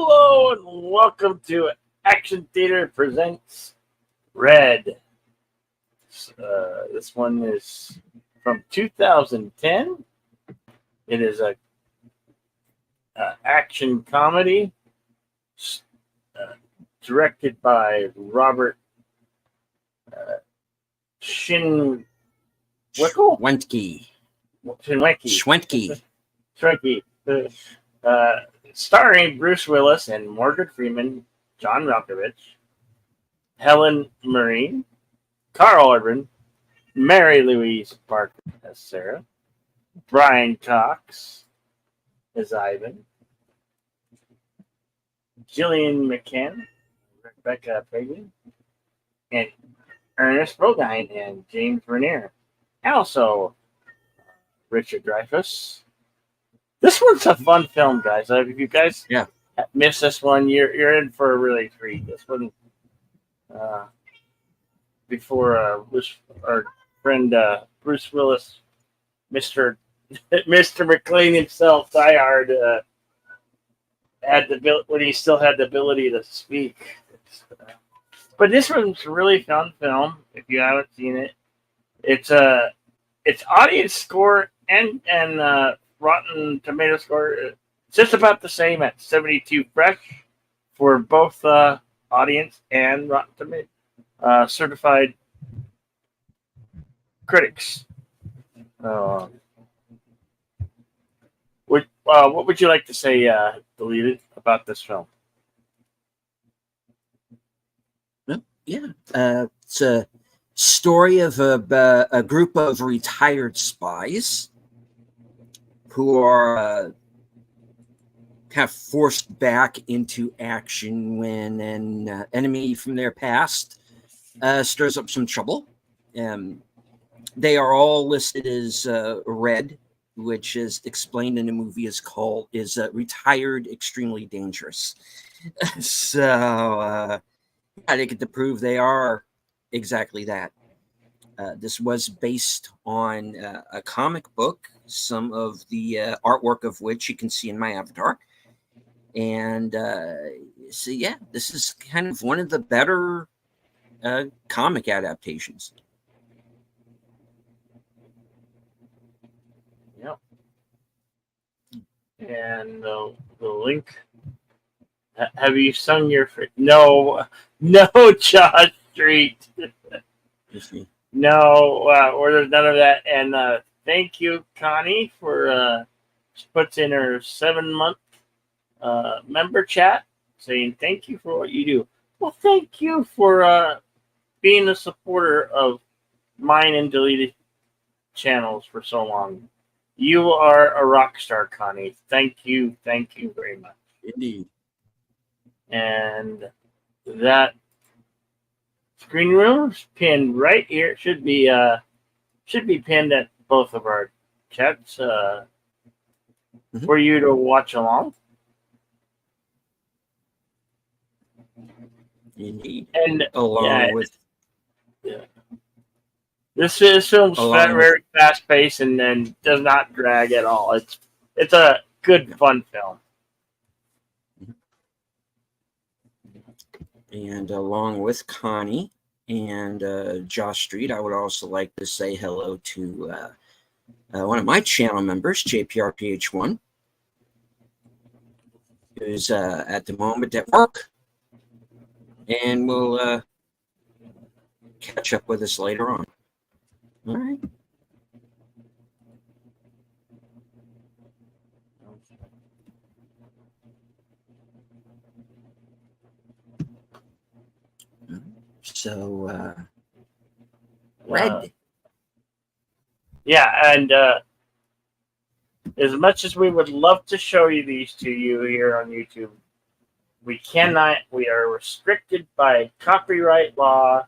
Hello and welcome to Action Theater Presents Red. This one is from 2010. It is a action comedy directed by Robert Schwentke. Starring Bruce Willis and Morgan Freeman, John Malkovich, Helen Mirren, Carl Urban, Mary Louise Parker as Sarah, Brian Cox as Ivan, Gillian McCann, Rebecca Pagan, and Ernest Borgnine and James Vernier. And also Richard Dreyfuss. This one's a fun film, guys. If you guys miss this one, you're in for a really treat. This one, before our friend Bruce Willis, Mr. McClane himself, diehard, when he still had the ability to speak. But this one's a really fun film. If you haven't seen it, it's audience score and Rotten Tomato score just about the same at 72 fresh for both audience and Rotten Tomato certified critics. What would you like to say, Deleted, about this film? It's a story of a group of retired spies who are kind of forced back into action when an enemy from their past stirs up some trouble. They are all listed as red, which is explained in the movie is retired extremely dangerous. So they get to prove they are exactly that. This was based on a comic book, some of the artwork of which you can see in my avatar. And this is kind of one of the better comic adaptations. Yep. And the link. Have you sung your... No, Josh Street. No, or there's none of that. And thank you, Connie, for she puts in her 7-month member chat saying thank you for what you do. Well, thank you for being a supporter of mine and Deleted channels for so long. You are a rock star, Connie. Thank you very much. Indeed. And that screen room's pinned right here. It should be pinned at both of our chats for you to watch along. Indeed. And this film's very fast paced and then does not drag at all. It's a good fun film. And along with Connie and Josh Street, I would also like to say hello to one of my channel members, JPRPH1, who's at the moment at work, and will catch up with us later on. All right. So, Red. And as much as we would love to show you these to you here on YouTube, we cannot. We are restricted by copyright law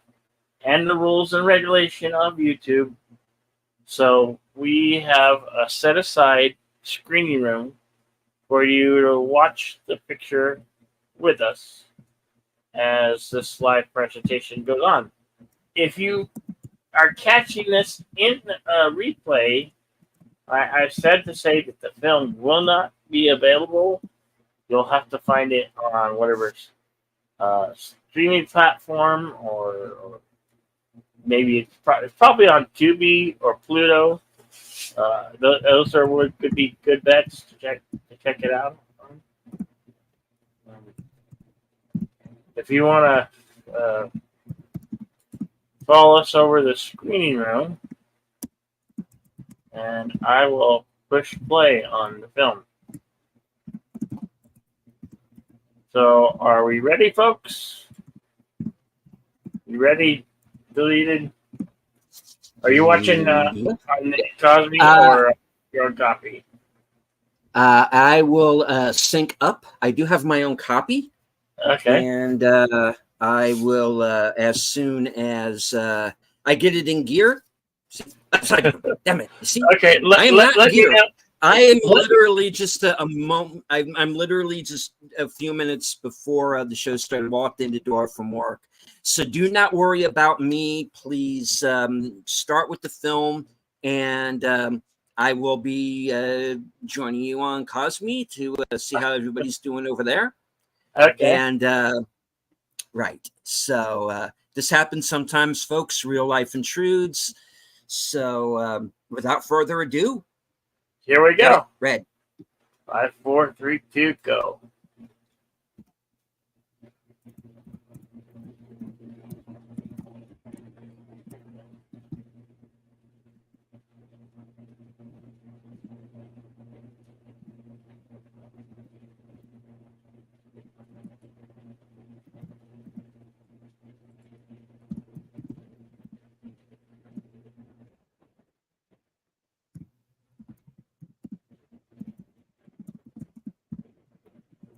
and the rules and regulation of YouTube. So we have a set aside screening room for you to watch the picture with us as this live presentation goes on. If you are catching this in a replay, I said to say that the film will not be available you'll have to find it on whatever streaming platform, or maybe it's probably on Tubi or Pluto. Those could be good bets to check it out. If you want to follow us over the screening room, and I will push play on the film. So, are we ready, folks? You ready? Deleted. Are you watching on Cosby or your own copy? I will sync up. I do have my own copy. Okay. And I will, as soon as I get it in gear. Damn it! See, Okay. I am not let gear. me know. I am literally just a moment. I'm literally just a few minutes before the show started. Walked in the door from work, so do not worry about me. Please start with the film, and I will be joining you on Cosme to see how everybody's doing over there. Okay. And right, so this happens sometimes, folks. Real life intrudes. So without further ado, Here we go. Red. 5, 4, 3, 2, go.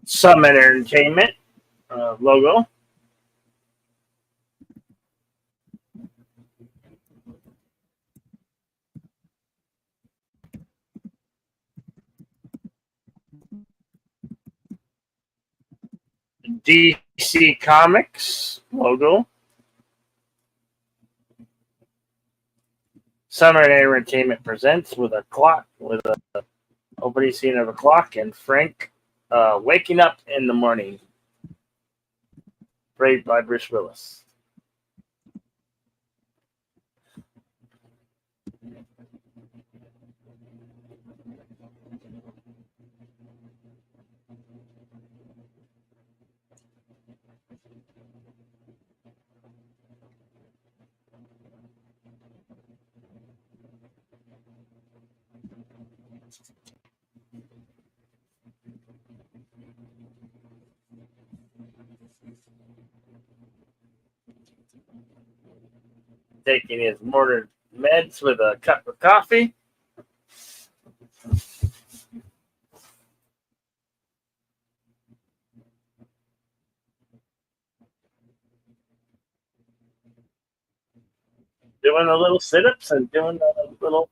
Summit Entertainment logo. DC Comics logo. Summit Entertainment presents with a clock, with a opening scene of a clock, and Frank waking up in the morning. Played by Bruce Willis. Taking his morning meds with a cup of coffee. Doing a little sit-ups and doing a little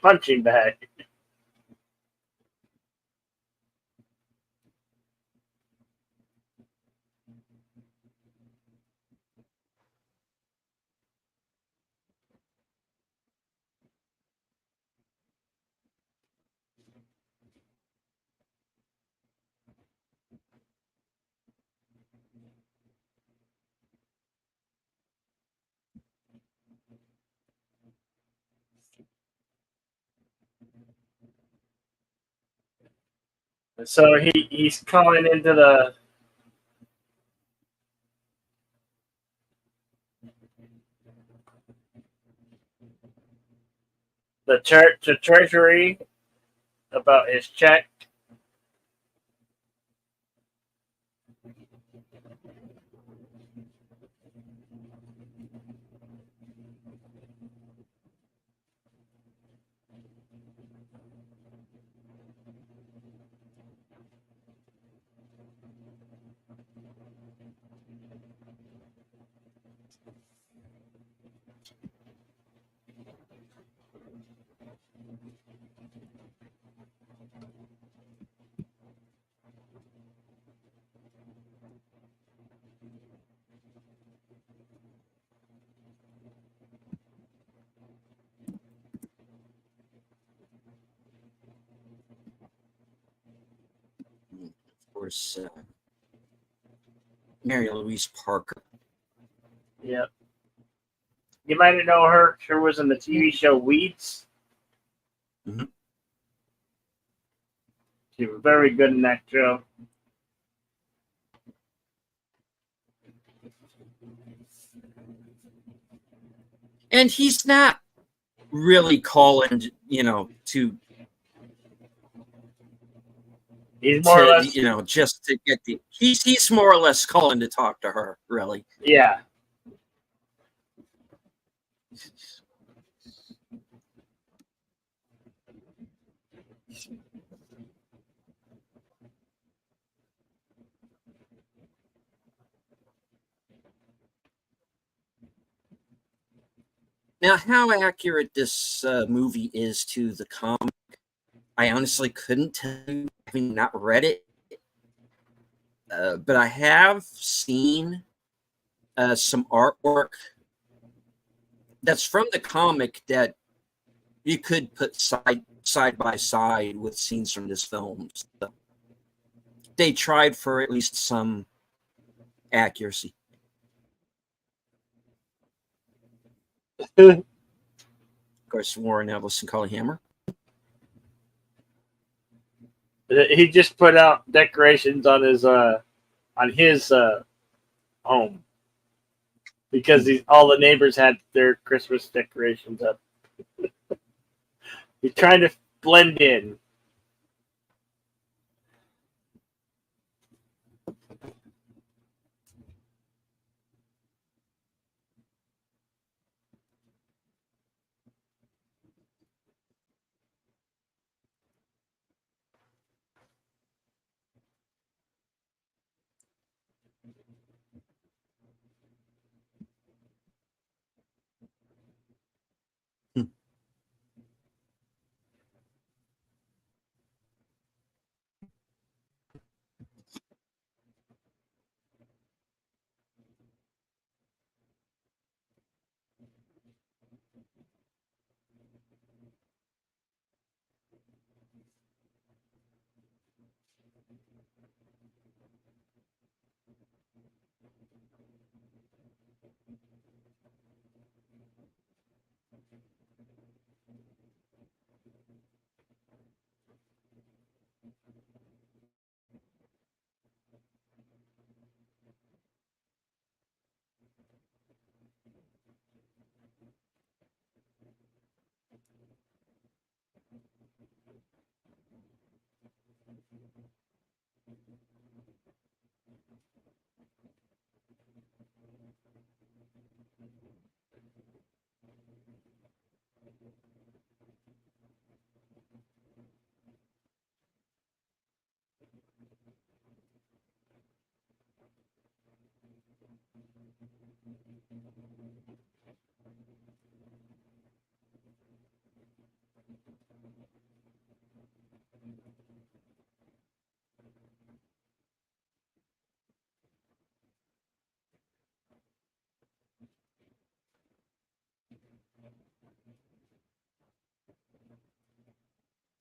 punching bag. So he's calling into the church, the treasury, about his check. course, Mary Louise Parker. Yep. You might know her. She was in the TV show Weeds. Mhm. She was very good in that show. And he's not really calling, to He's more or less, just to get the. He's more or less calling to talk to her, really. yeah. Now, how accurate this movie is to the comic, I honestly couldn't tell you, having not read it. But I have seen some artwork that's from the comic that you could put side by side with scenes from this film. So they tried for at least some accuracy. Of course, Warren Ellis and Cully Hammer. He just put out decorations on his home because all the neighbors had their Christmas decorations up. He's trying to blend in.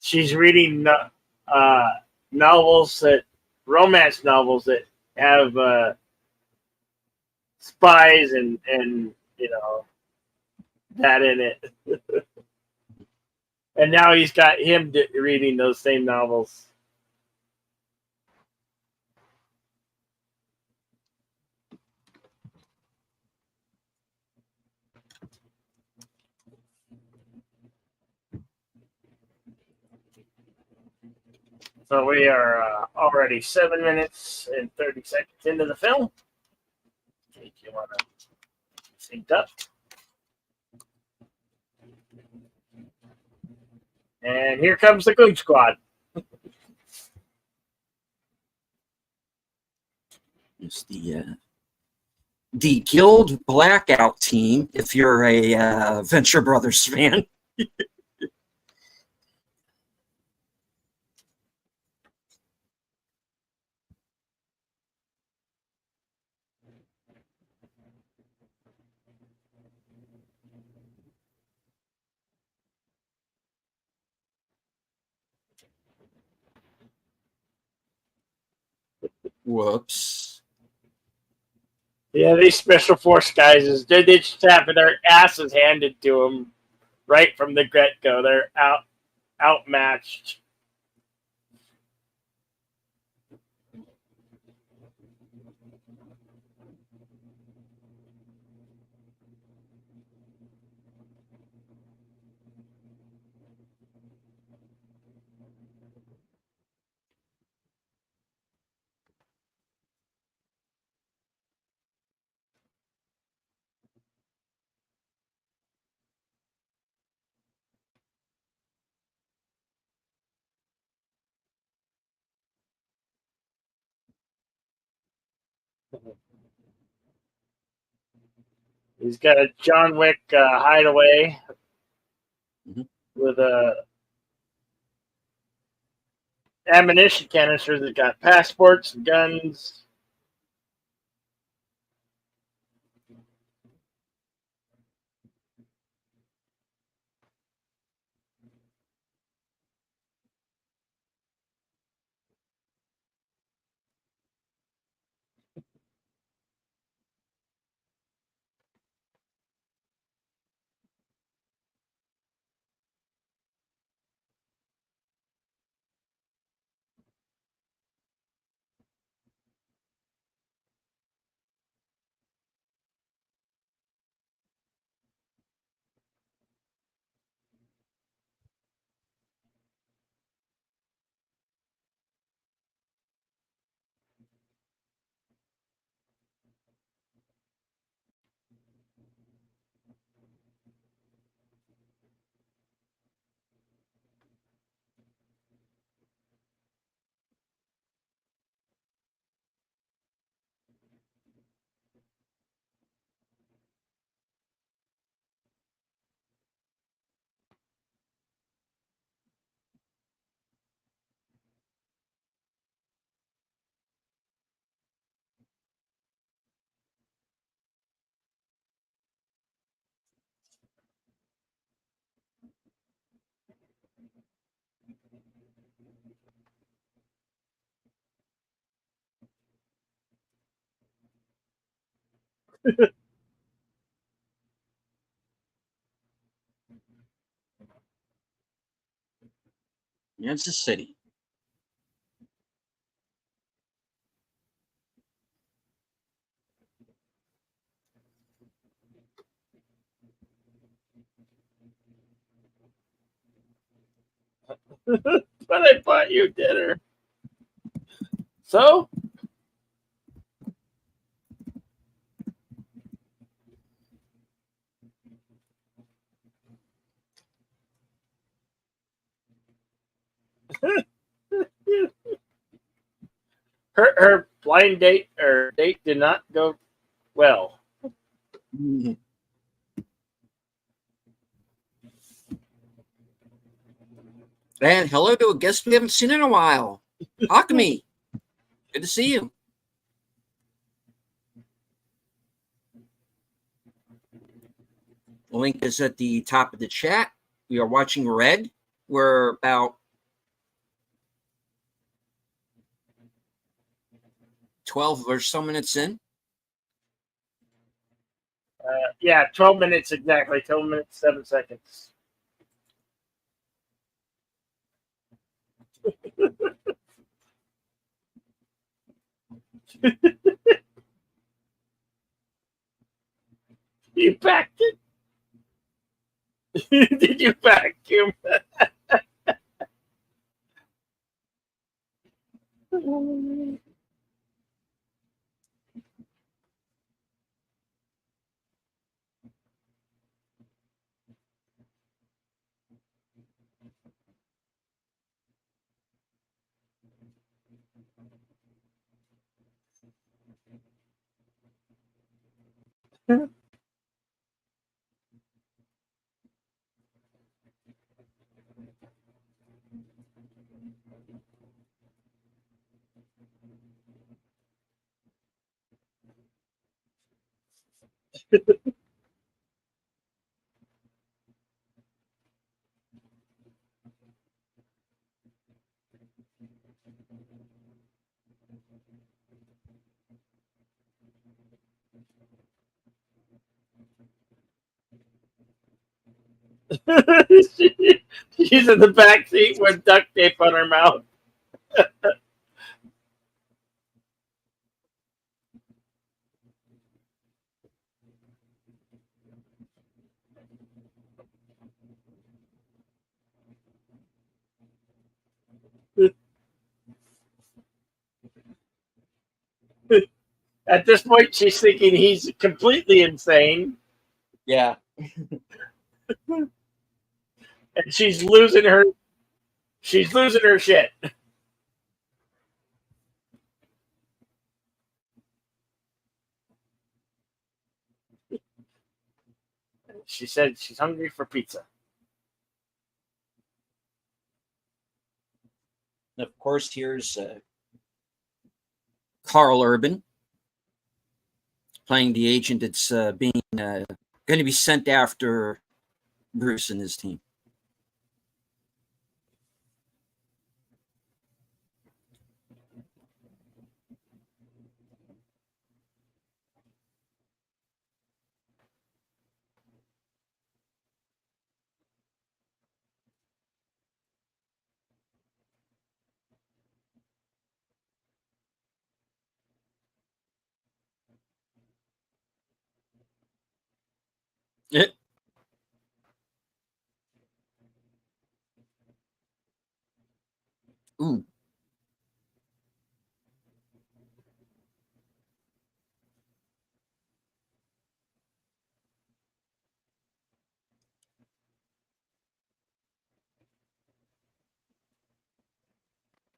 She's reading novels romance novels that have spies and that in it. And now he's got him reading those same novels. So we are already 7 minutes and 30 seconds into the film. If you want to sync up. And here comes the Goon Squad. It's the Guild Blackout team, if you're a Venture Brothers fan. Whoops. Yeah, these special force guys they're just having their asses handed to them right from the get go. They're outmatched. He's got a John Wick hideaway Mhm. with a ammunition canister that got passports and guns. Kansas City. But I bought you dinner. So her blind date or date did not go well. Mhm. And hello to a guest we haven't seen in a while. Akami. Good to see you. The link is at the top of the chat. We are watching Red. We're about 12 or so minutes in. Yeah, 12 minutes exactly. 12 minutes 7 seconds. You packed it. Did you vacuum? She's in the back seat with duct tape on her mouth. At this point, she's thinking he's completely insane, Yeah. and she's losing her. She's losing her shit. She said she's hungry for pizza. And of course, here's Carl Urban playing the agent that's being going to be sent after Bruce and his team. It, ooh.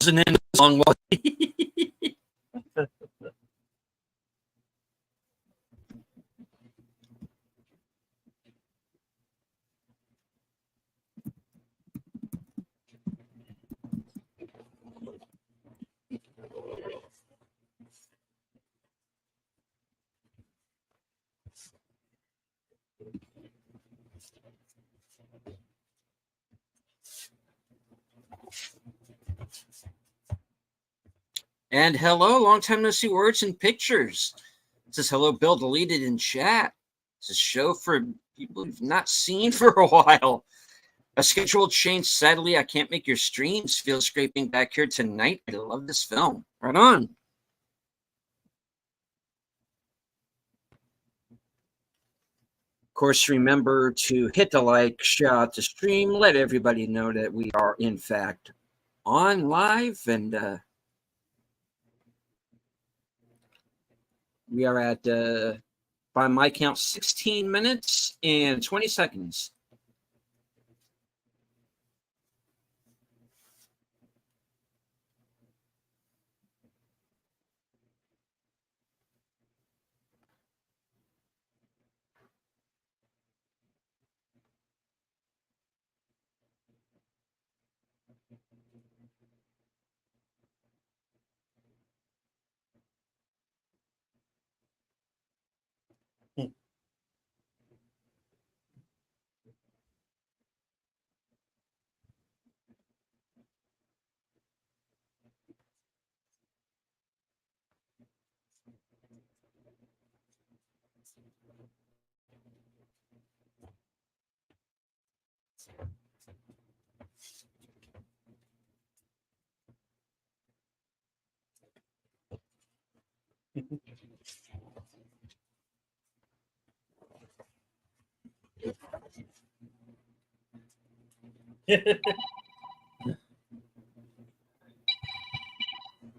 Wasn't in the song, was he? And hello, long time no see words and pictures. It says hello, Bill, deleted in chat. It's a show for people you've not seen for a while. A schedule change. Sadly, I can't make your streams. Feel scraping back here tonight. I love this film. Right on. Of course, remember to hit the like, share out the stream, let everybody know that we are, in fact, on live. And we are at, by my count, 16 minutes and 20 seconds.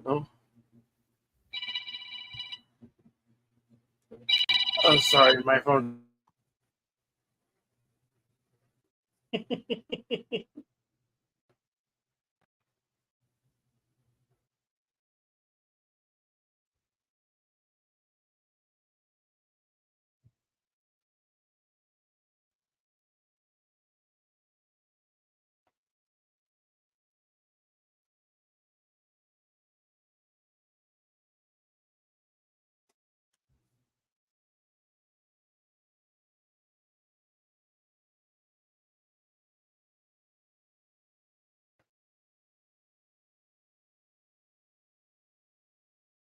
Oh, oh, sorry, my phone.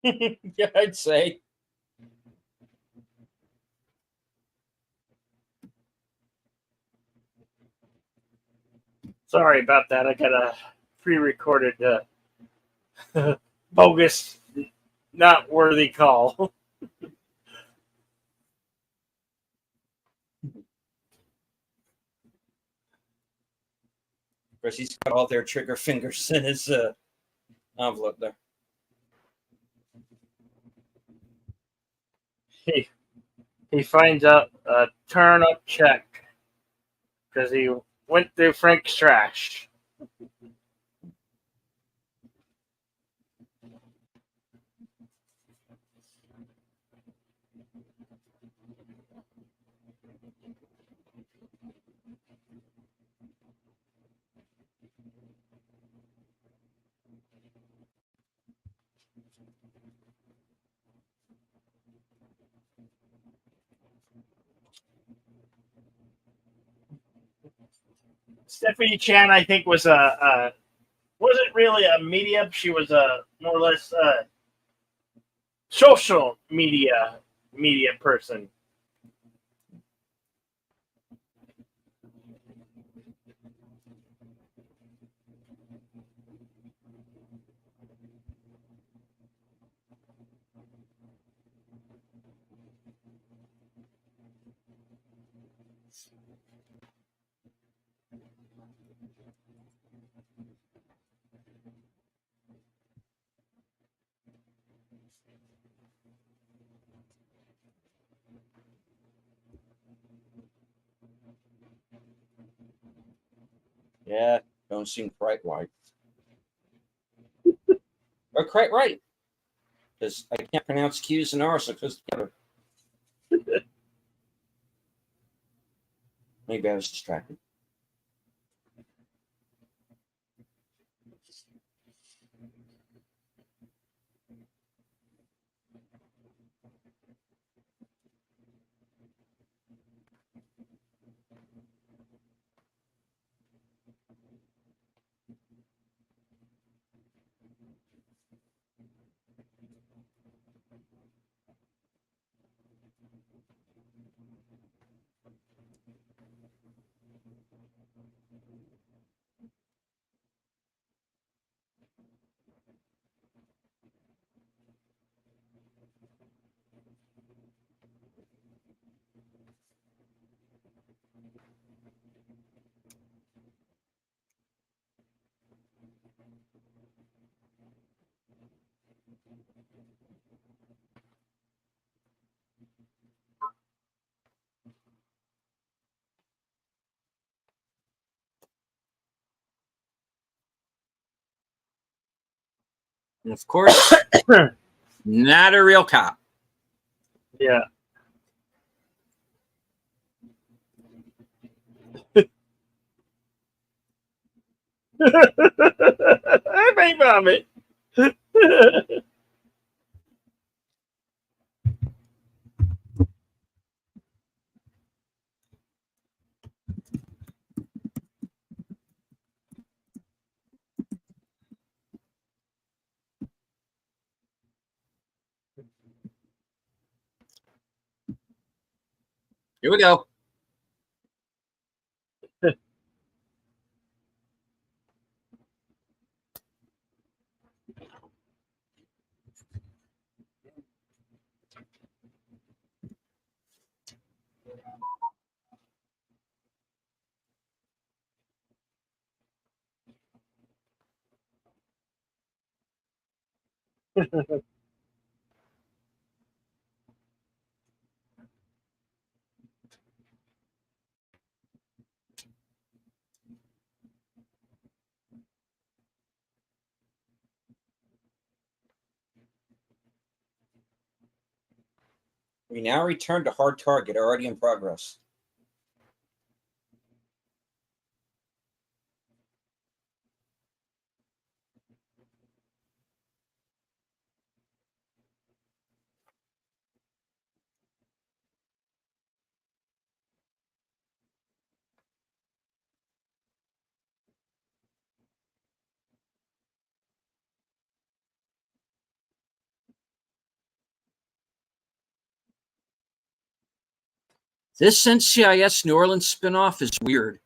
Yeah, I'd say. Sorry about that. I got a pre-recorded bogus, not worthy call. Of course, he's got all their trigger fingers in his envelope there. He finds out a turn-up check because he went through Frank's trash. Stephanie Chan, I think, wasn't really a medium. She was a more or less social media person. Yeah, don't seem quite right. Or quite right. Because I can't pronounce Q's and R's, so it goes together. Maybe I was distracted. And of course, not a real cop. Yeah. I may vomit. Here we go. We now return to hard target, already in progress. This NCIS New Orleans spinoff is weird.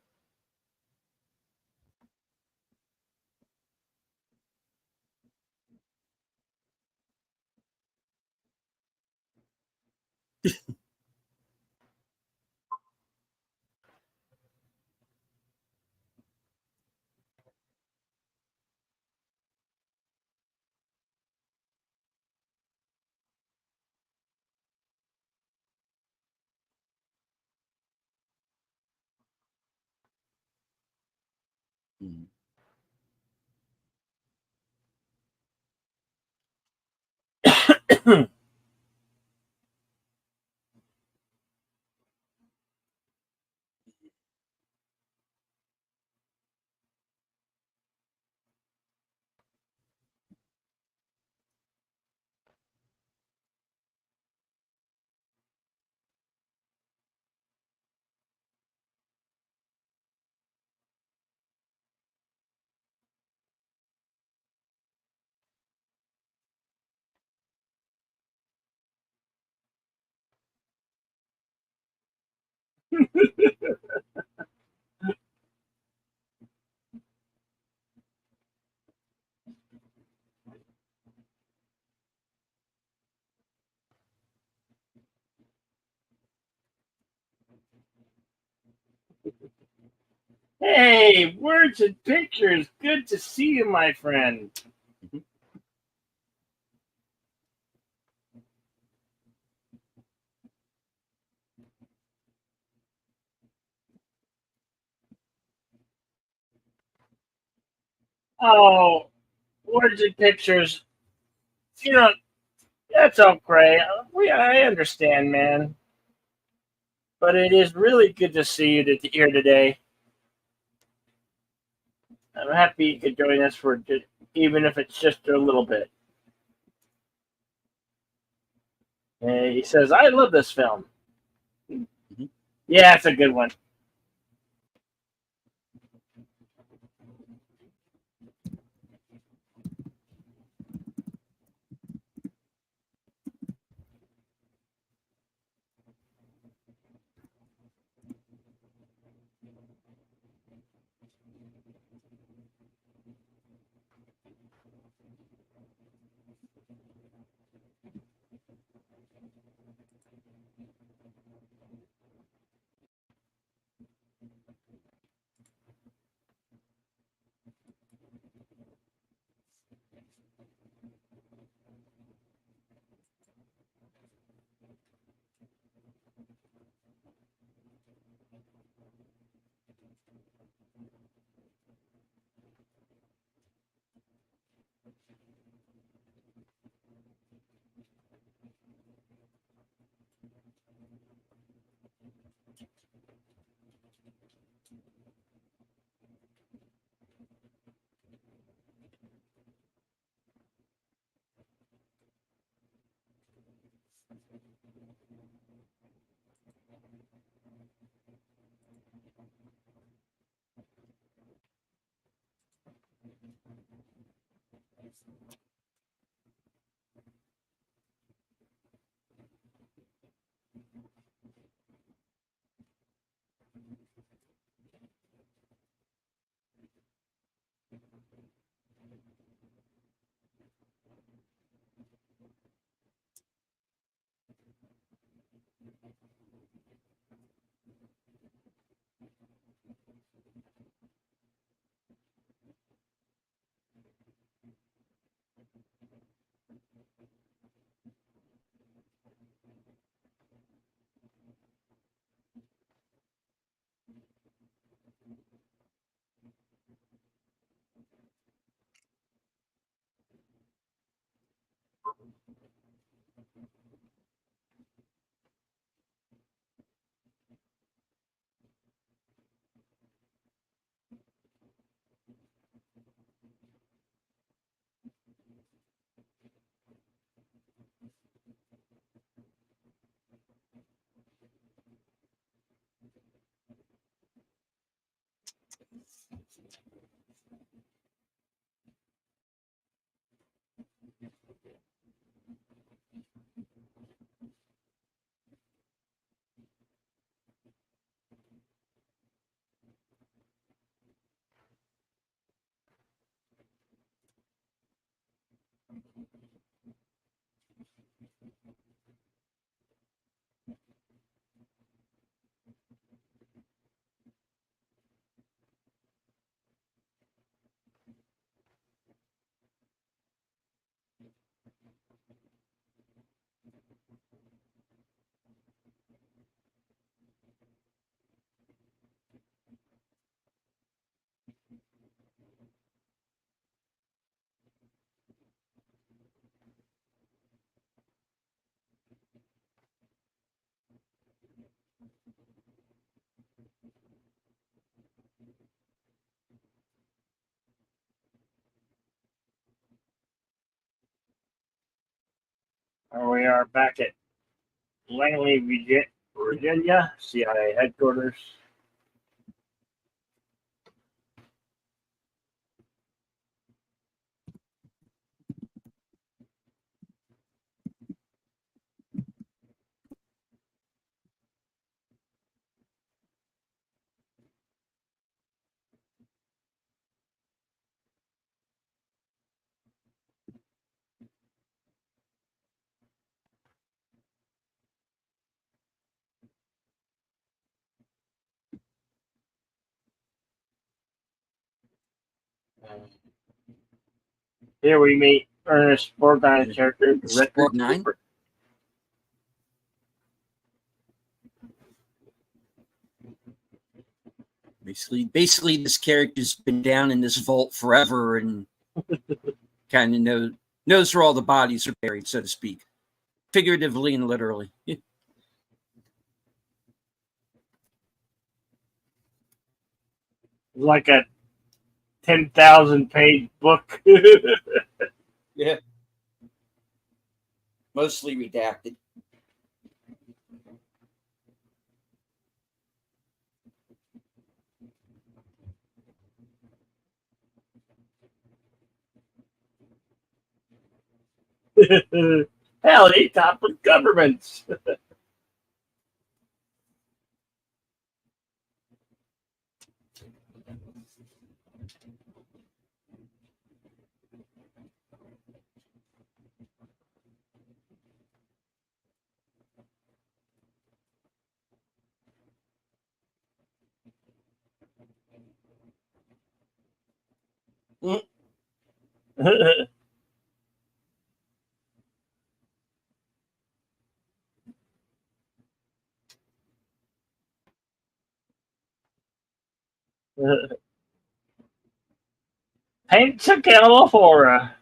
Mhm. Hey, words and pictures. Good to see you, my friend. Oh, words and pictures. You know, that's okay. I understand, man. But it is really good to see you here today. I'm happy you could join us for even if it's just a little bit. And he says, "I love this film." Mhm. Yeah, it's a good one. We are back at Langley, Virginia, CIA headquarters. Here we meet Ernest Borgnine's character, Director Borgnine. Cooper. Basically, this character's been down in this vault forever and kind of knows where all the bodies are buried, so to speak, figuratively and literally. Like a 10,000 page book. Yeah. Mostly redacted. Hell, he toppled governments. Paints a California.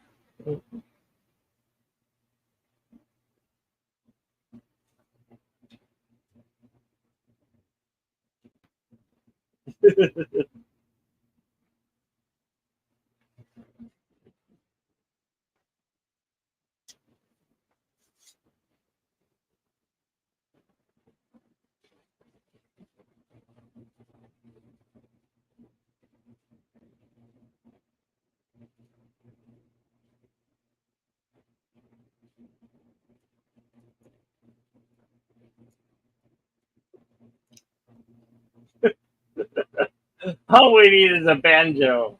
All we need is a banjo.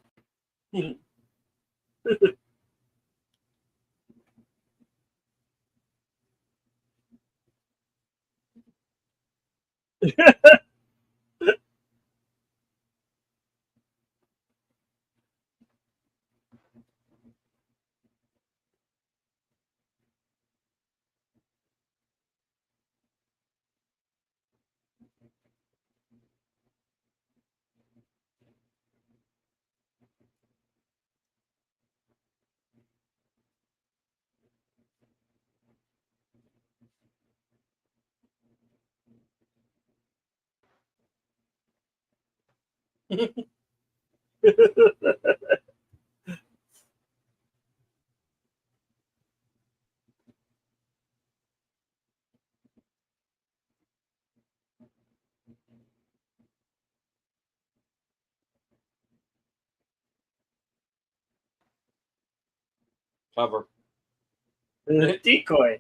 Cover. Decoy.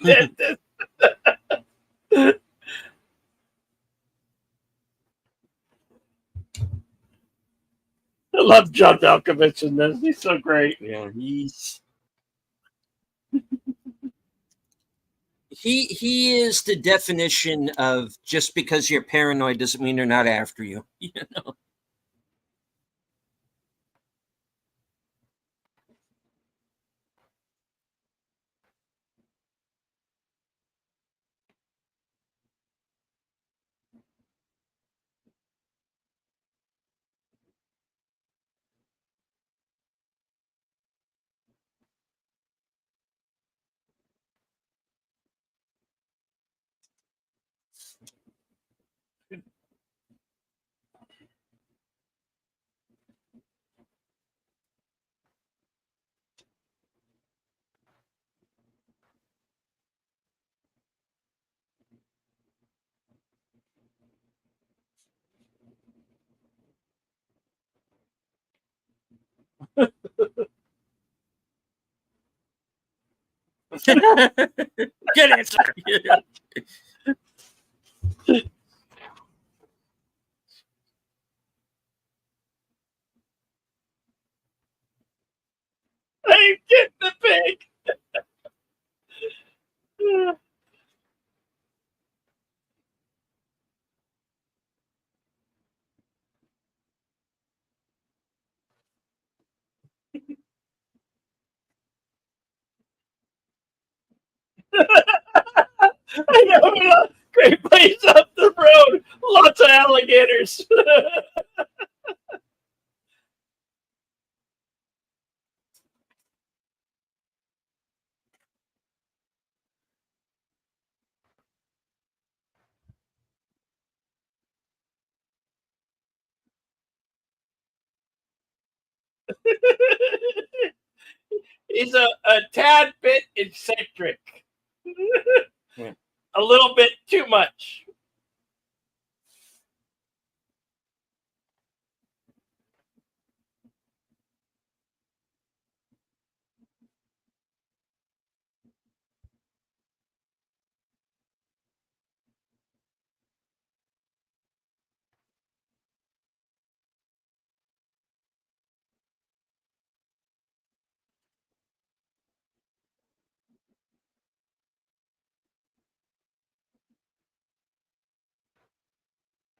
Dentist. I love John Malkovich in this. He's so great. Yeah, he is the definition of just because you're paranoid doesn't mean they're not after you. You know. Good answer. Yeah. I'm getting the pig. I know. Great place up the road. Lots of alligators. He's a tad bit eccentric. Yeah. A little bit too much.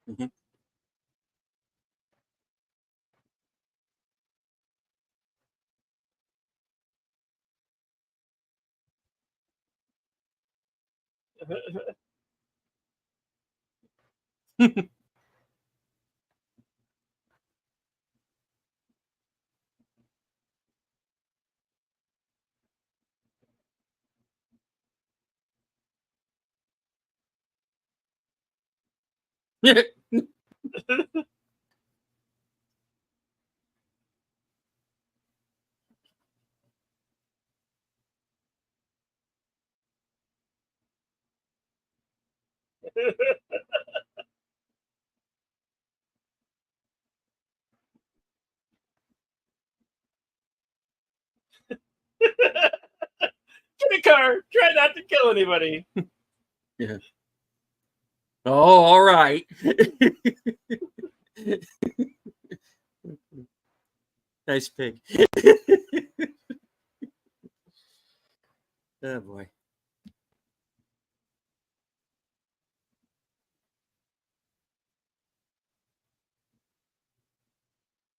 Mhm. Get a car. Try not to kill anybody. Yeah. Oh, all right. Nice pick. Oh boy.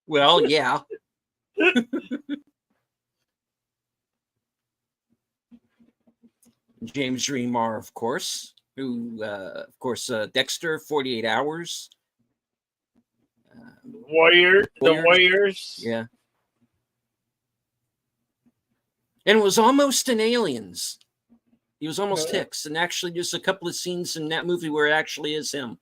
Well, yeah. James Remar, of course, who, of course, Dexter, 48 Hours. The Warriors. Yeah. And it was almost an Aliens. He was almost Hicks. And actually, there's a couple of scenes in that movie where it actually is him.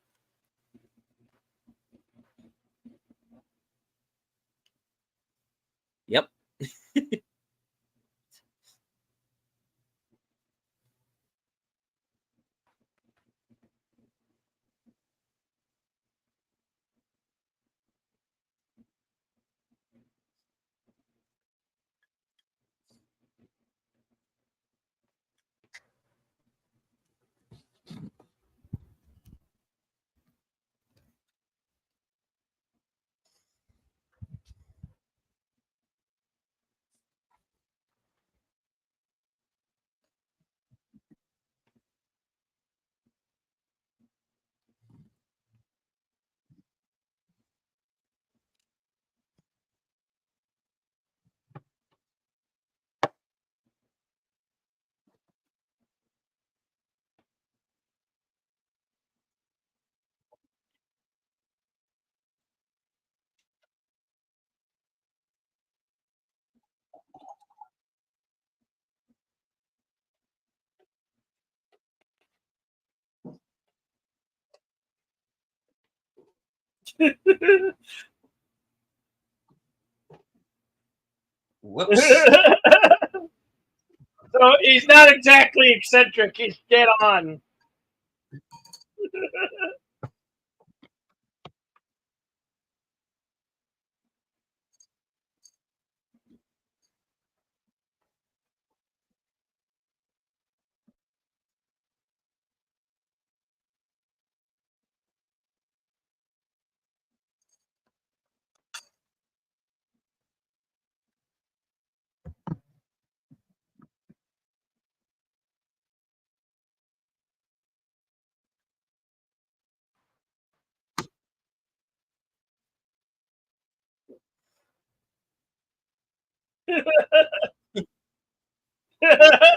Yep. Whoops. So he's not exactly eccentric. He's dead on.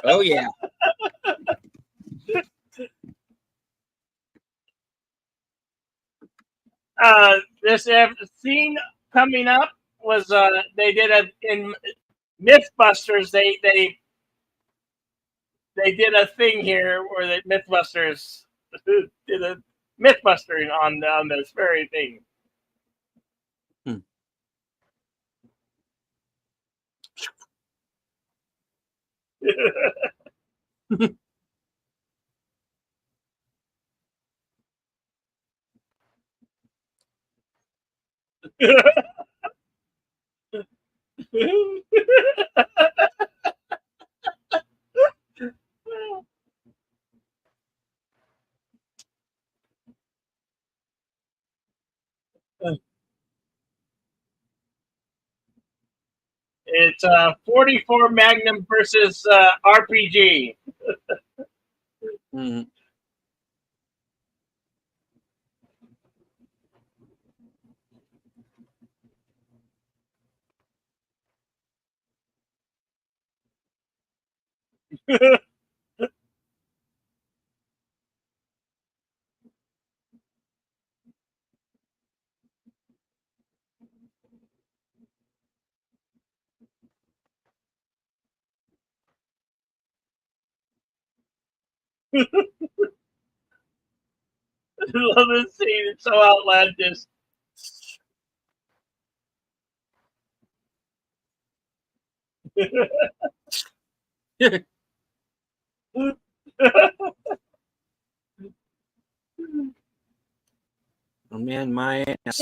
Oh yeah. This scene coming up was they did a in MythBusters. They did a thing here where the MythBusters did a MythBustering on this very thing. Hmm. It's 44 Magnum versus RPG. Mhm. I love this scene. It's so outlandish. Oh man, my ass.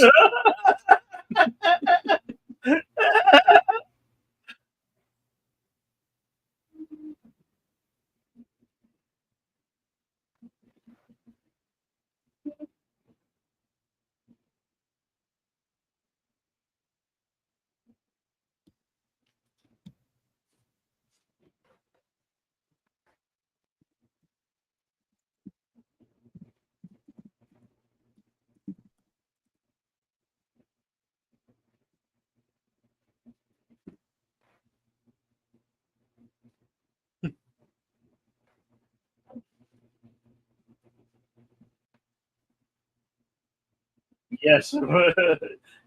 Yes,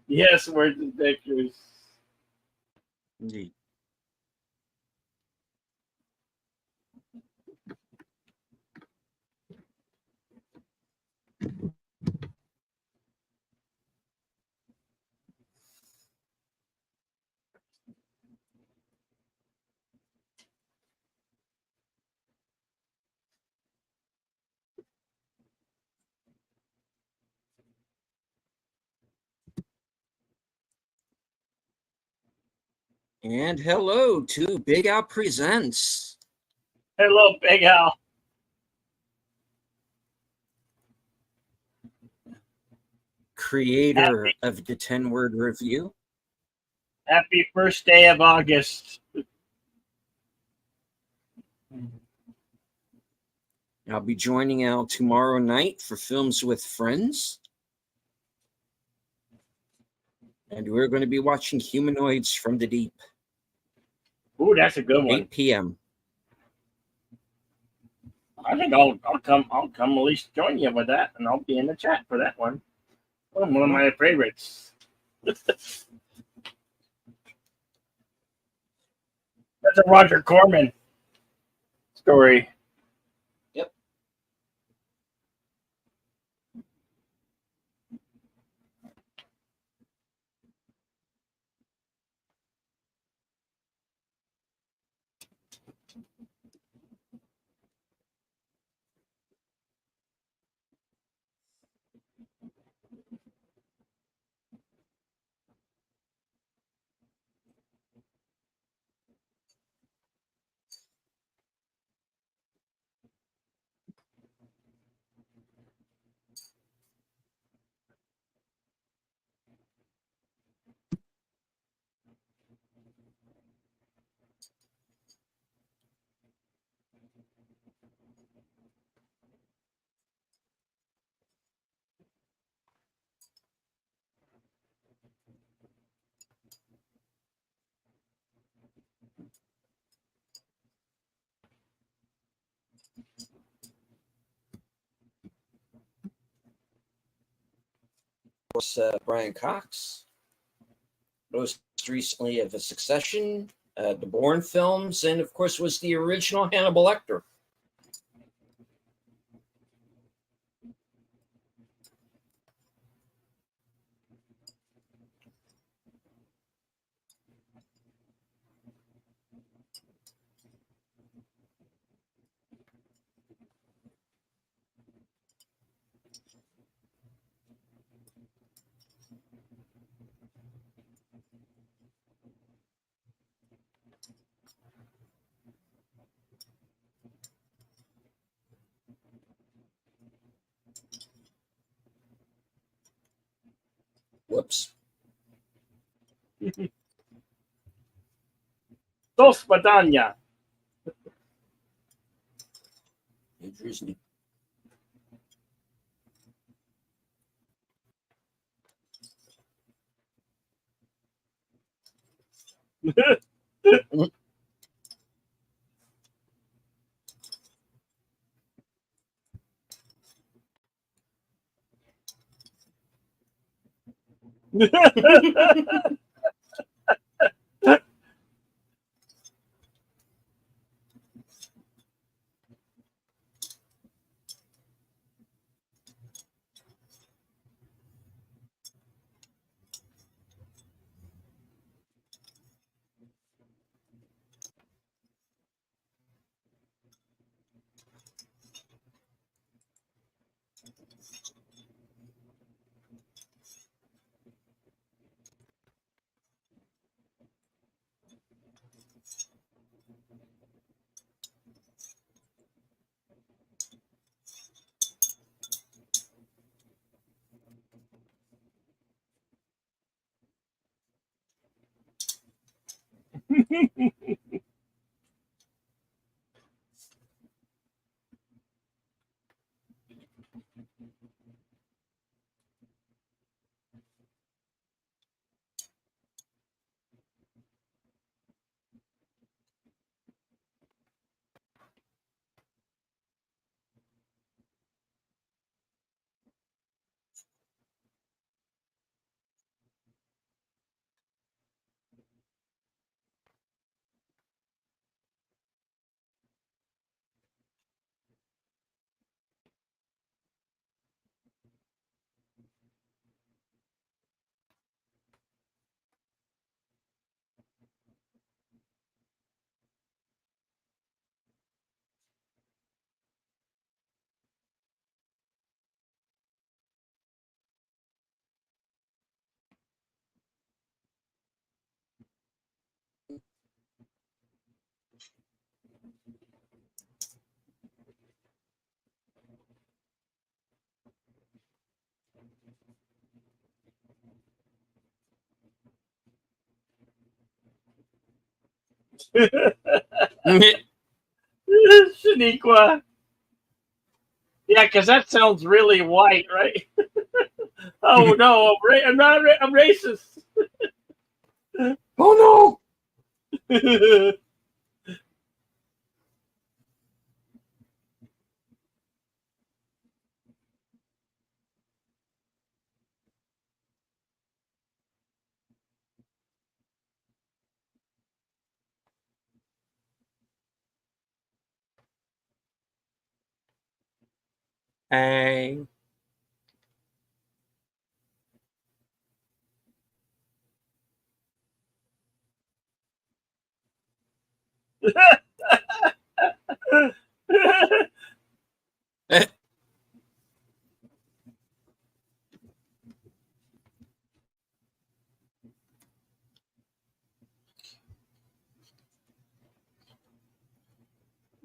yes, we're detectives. Indeed. And hello to Big Al Presents. Hello, Big Al. Creator of the 10-word review. Happy first day of August. I'll be joining Al tomorrow night for Films with Friends. And we're going to be watching Humanoids from the Deep. Ooh, that's a good one. 8 p.m. I think I'll come at least join you with that, and I'll be in the chat for that one. One of my favorites. That's a Roger Corman story. Yep. course, Brian Cox. Most recently of the Succession, the Bourne films, and of course was the original Hannibal Lecter. Whoops. Do spadania. Interesting. Shaniqua. Yeah, because that sounds really white, right? Oh no, I'm not. I'm racist. Oh No. no!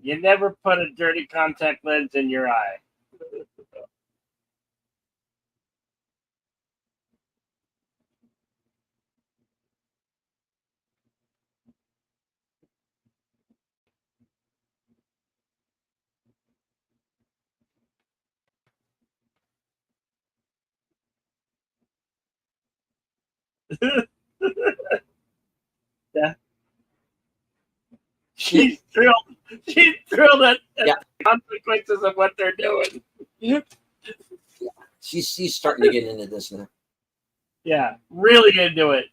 You never put a dirty contact lens in your eye. Yeah. She's thrilled. She's thrilled at Yeah. the consequences of what they're doing. She's starting to get into this now. Yeah, really into it.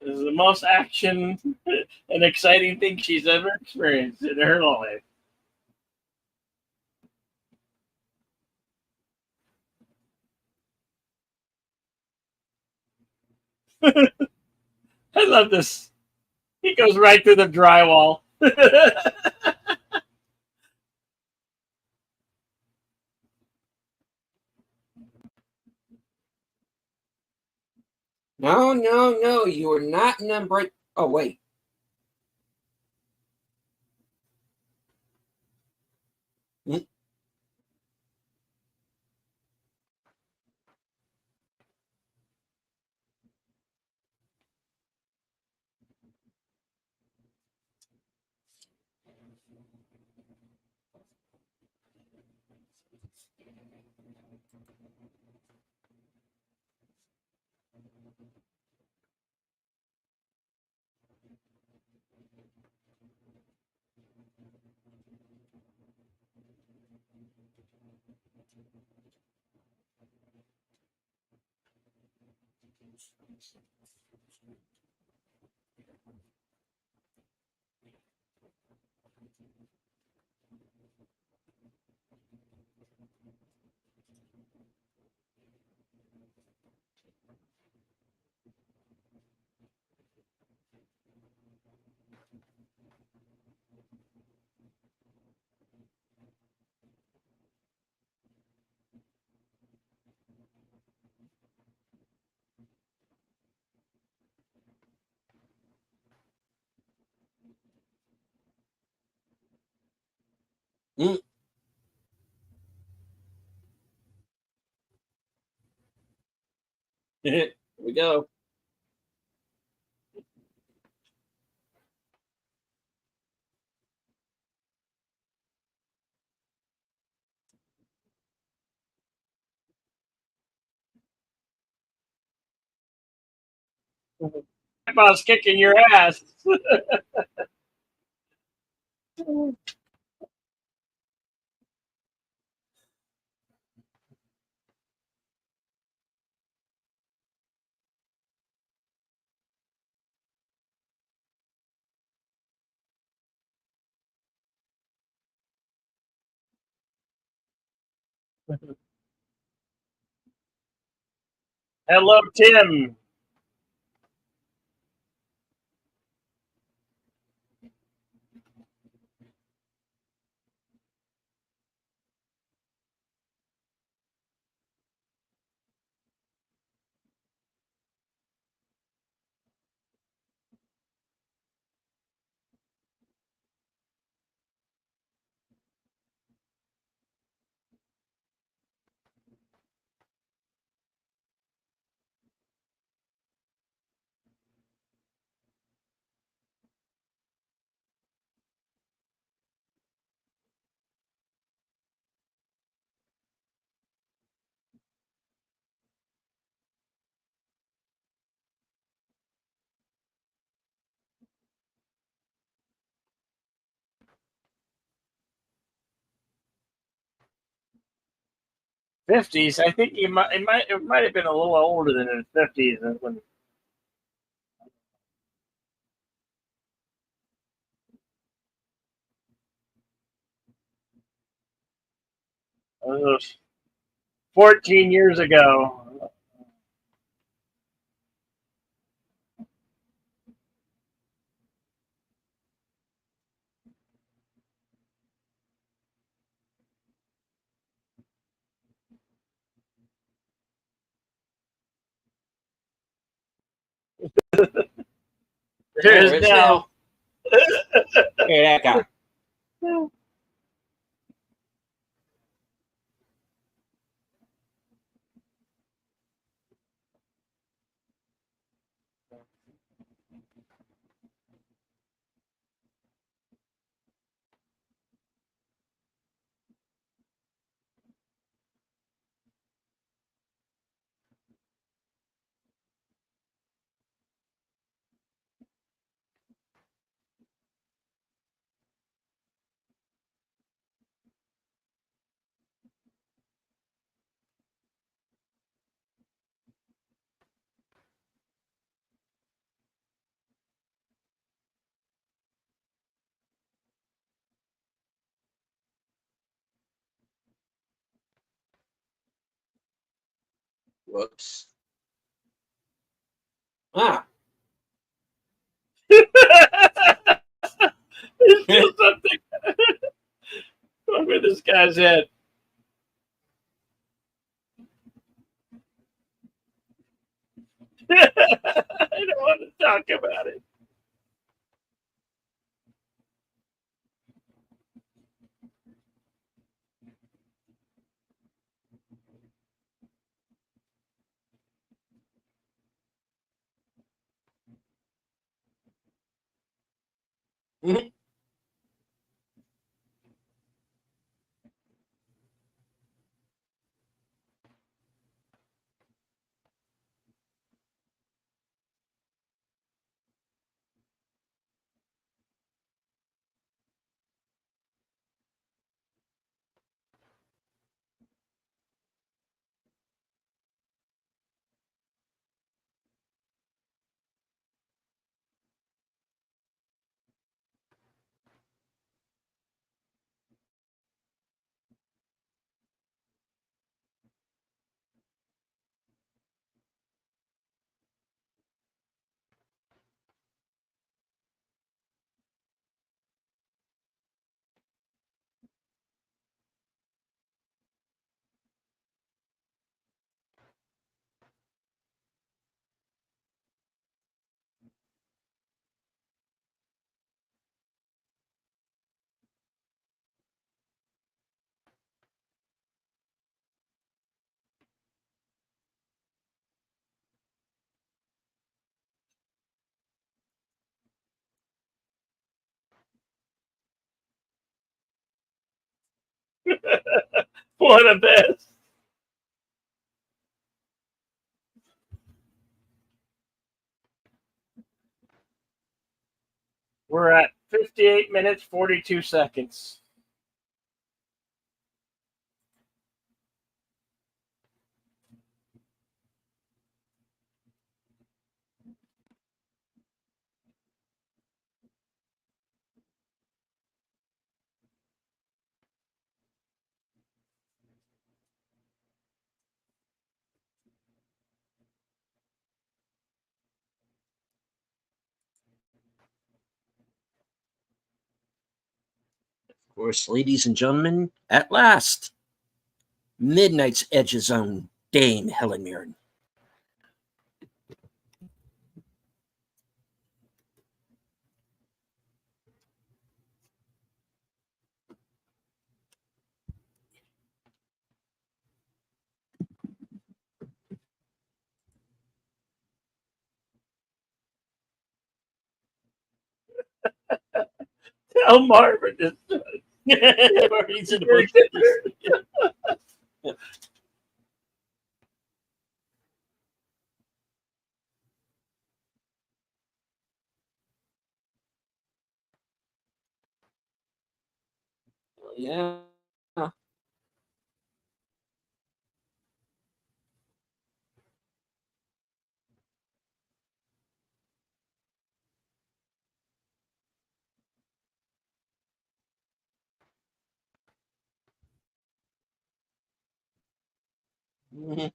This is the most action and exciting thing she's ever experienced in her life. I love this. He goes right through the drywall. No, no, no. You are not number. Oh, wait. Mm, mm. Here we go. Grandpa's kicking your ass. Hello, Tim. '50s. I think it might have been a little older than in the '50s when was 14 years ago. There There's it is now. now. Here, that guy. Whoops. Ah. There's still something wrong with this guy's head. I don't want to talk about it. What a mess. We're at 58 minutes, 42 seconds. Of course, ladies and gentlemen, at last, Midnight's Edge's own Dame Helen Mirren. Tell Marvin to Marvin's in the bush. Yeah. Mhm.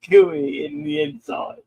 gooey in the inside.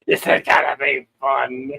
This is gonna be fun.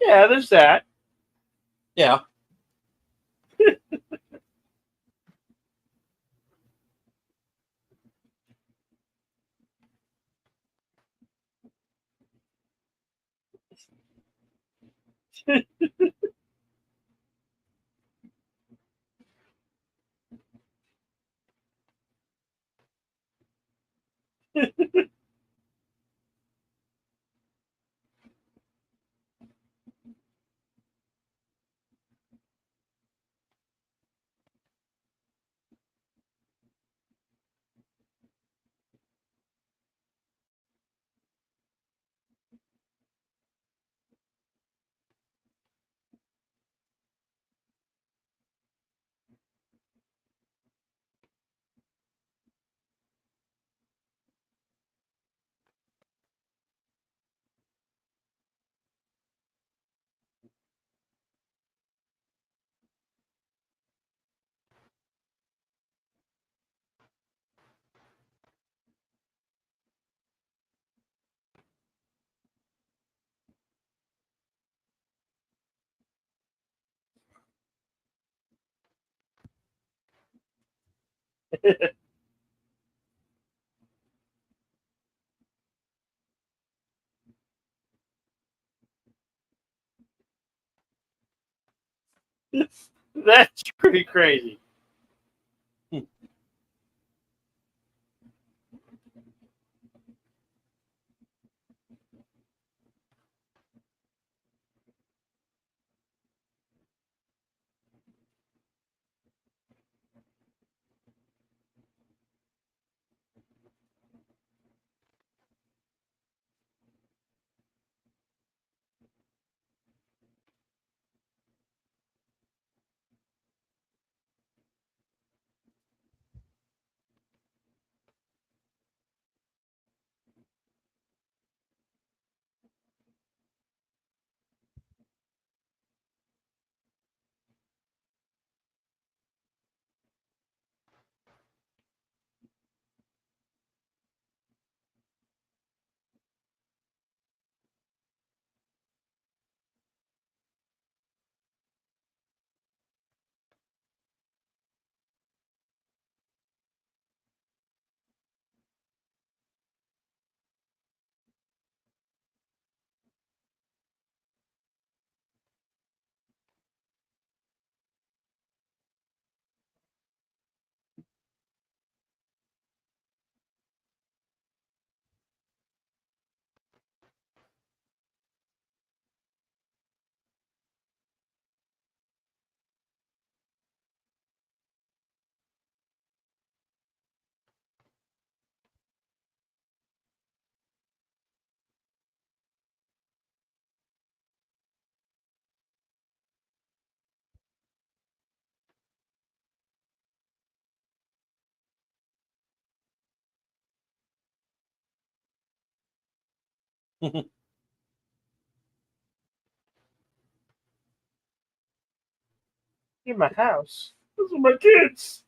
Yeah, there's that. Yeah. That's pretty crazy. In my house. Those are my kids.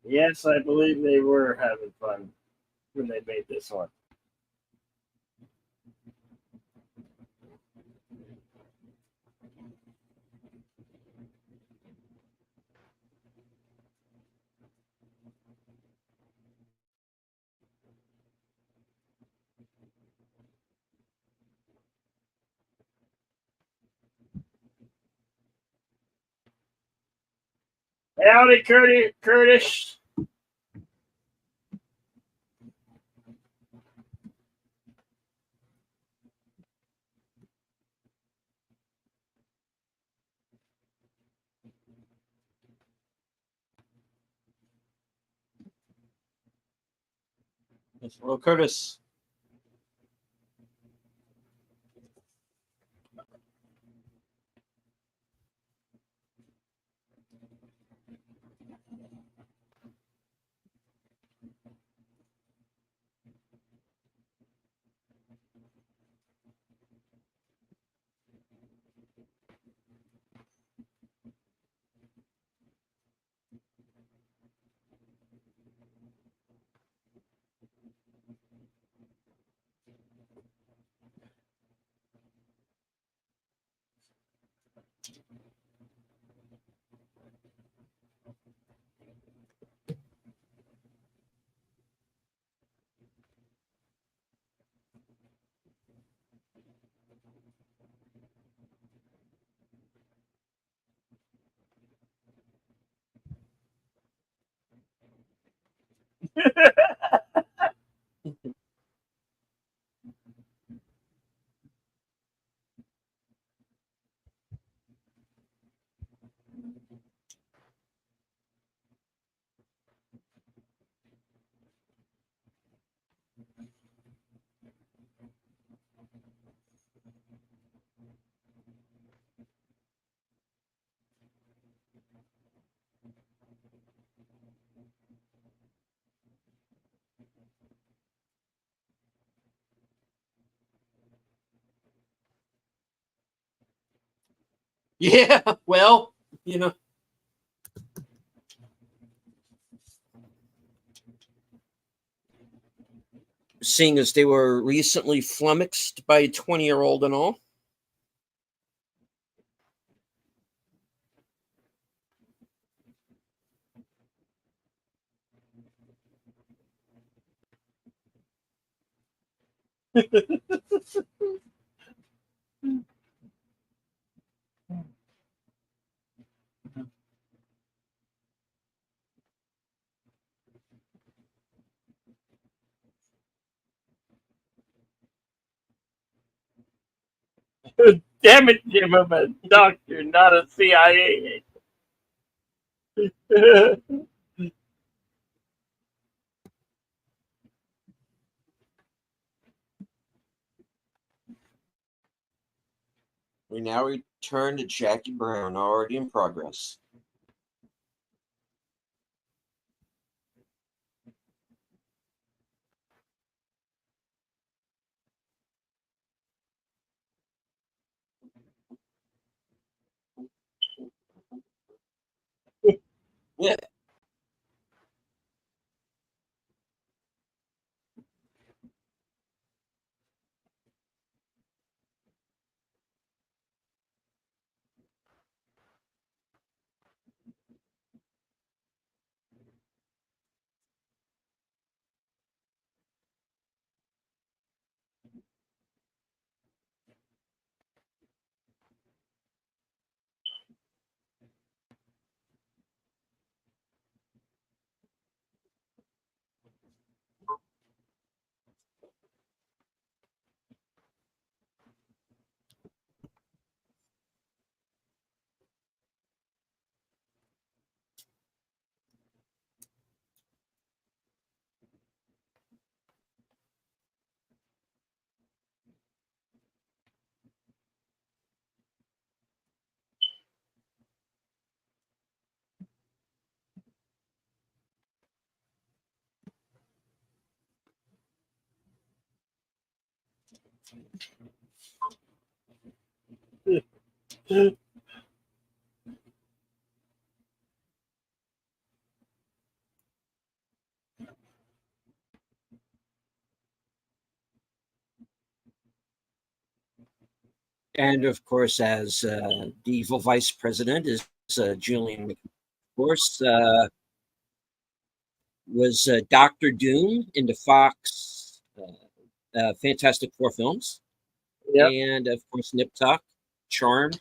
Yes, I believe they were having fun. when they made this one. Howdy, Curtis. Hello, Curtis. Yeah, well, you know. Seeing as they were recently flummoxed by a 20-year-old and all. Damn it, Jim, I'm a doctor, not a CIA agent. We now return to Jackie Brown, already in progress. Yeah. And of course, as the evil vice president is Julian, of course, was Doctor Doom in the Fox Fantastic Four films, Yep. and of course, Nip Tuck, Charmed.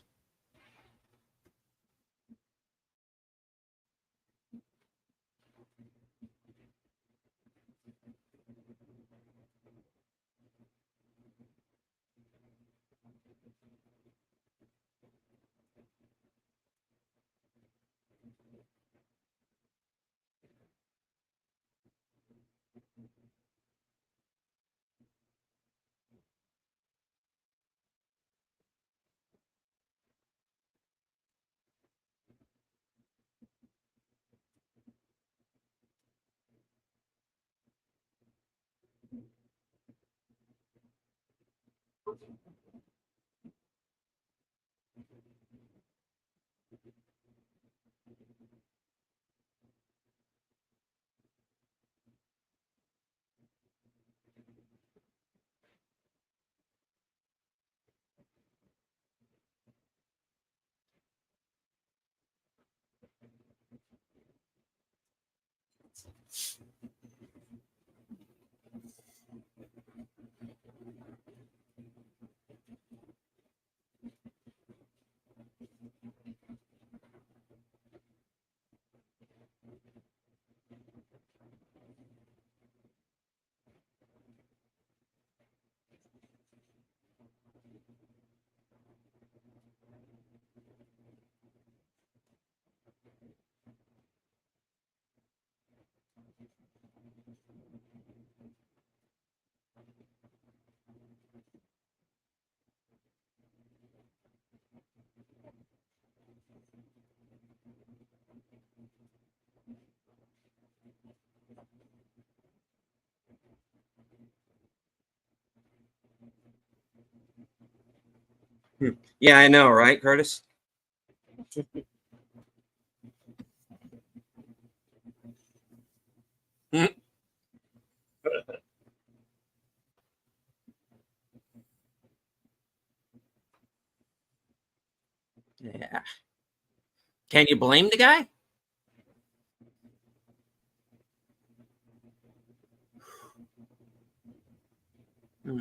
Yeah, I know, right, Curtis? Yeah. Can you blame the guy? Hmm.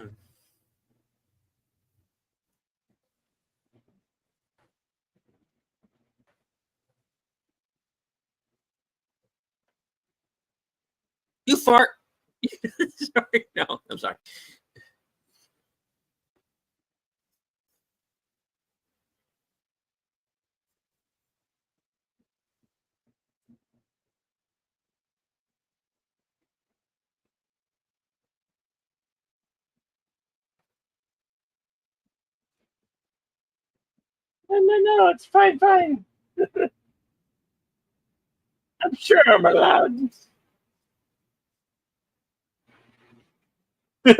You fart. Sorry, no, I'm sorry. No, it's fine, fine. I'm sure I'm allowed. Put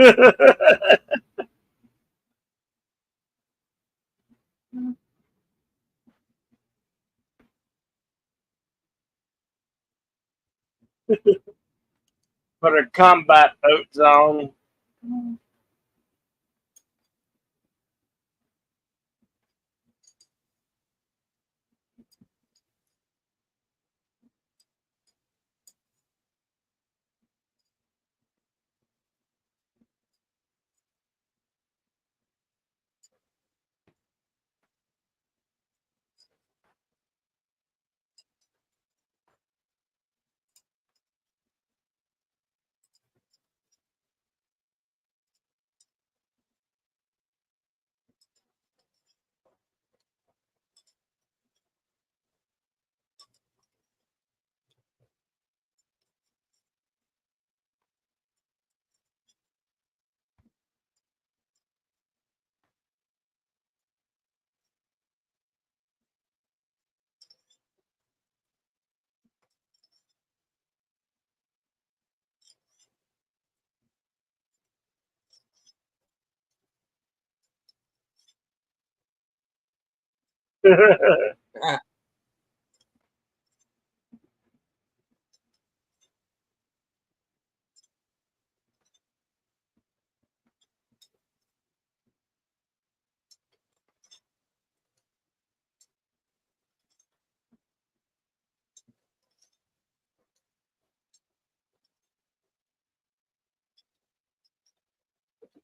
a combat boots on. Ah,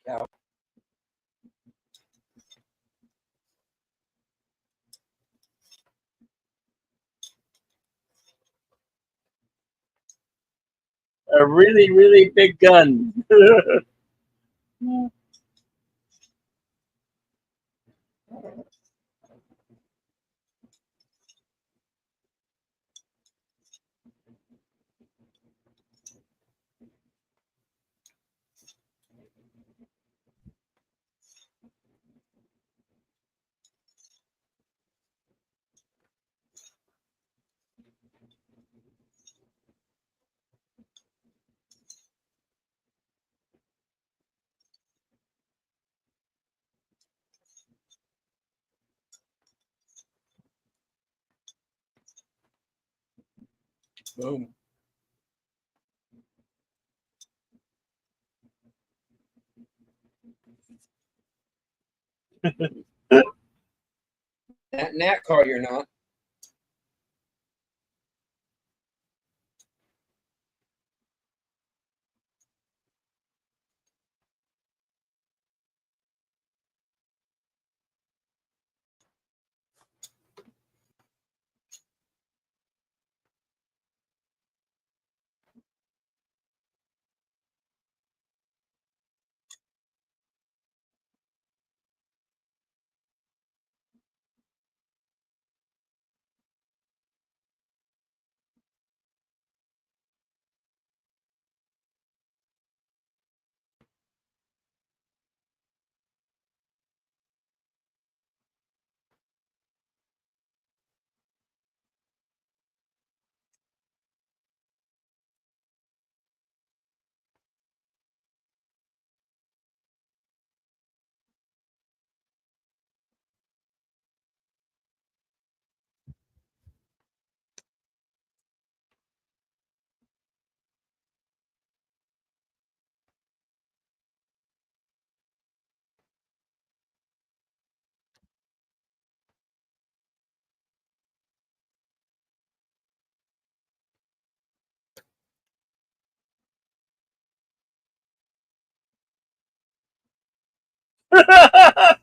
Yeah. A really, really big gun. Boom. In that car, you're not.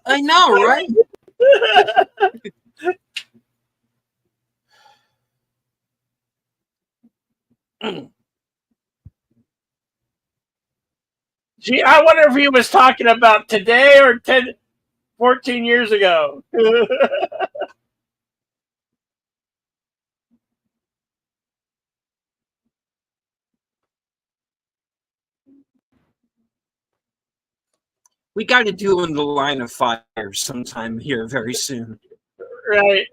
I know, right? Gee, I wonder if he was talking about today or 10, 14 years ago. We got to do in the line of fire sometime here very soon. Right.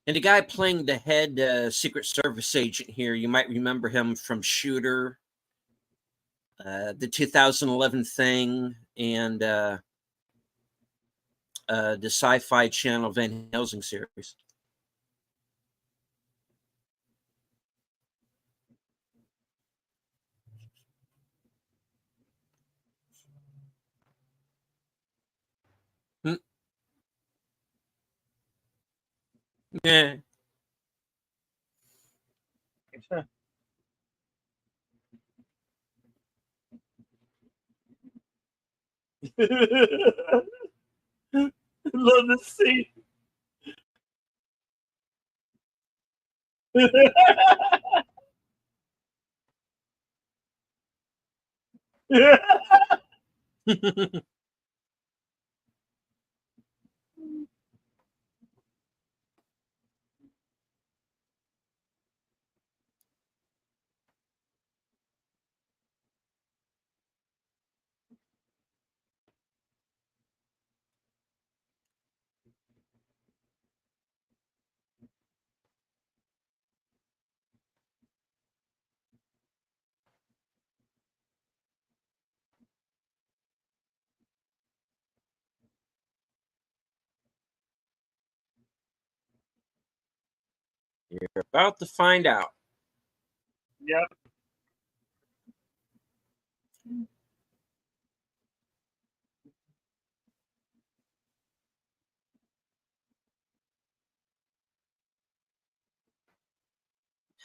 And the guy playing the head Secret Service agent here, you might remember him from Shooter, the 2011 Thing, and the Sci-Fi Channel Van Helsing series. Hmm. Yeah. Love to see. You're about to find out. Yep.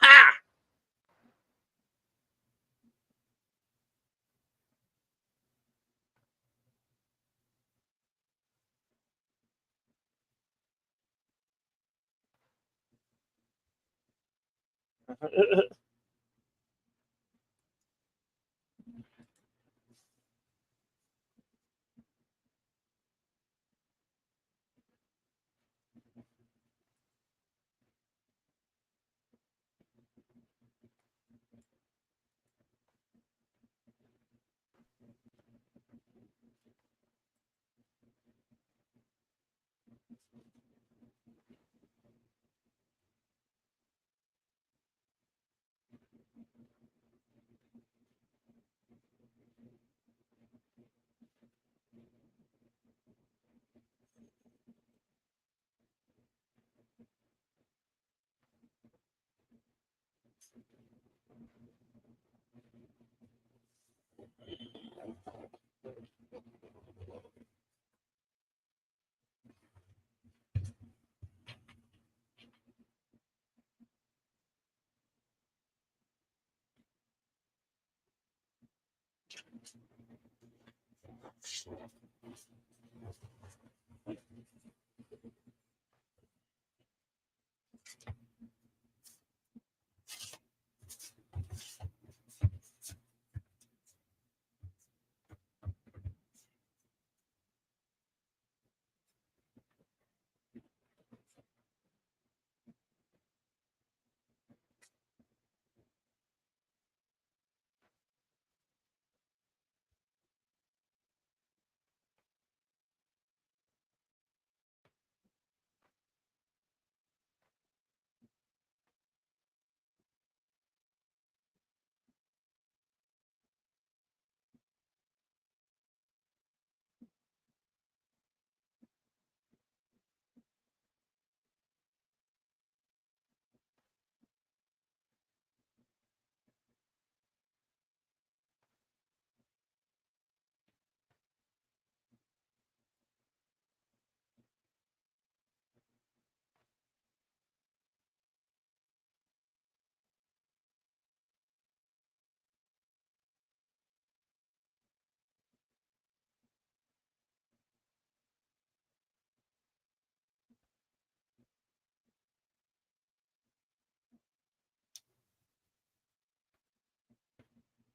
Ha!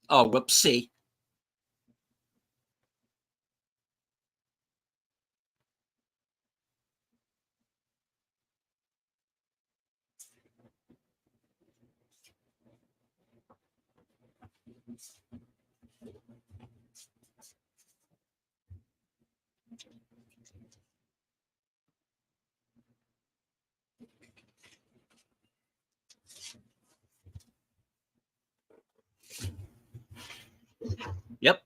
Oh, whoopsie. Yep.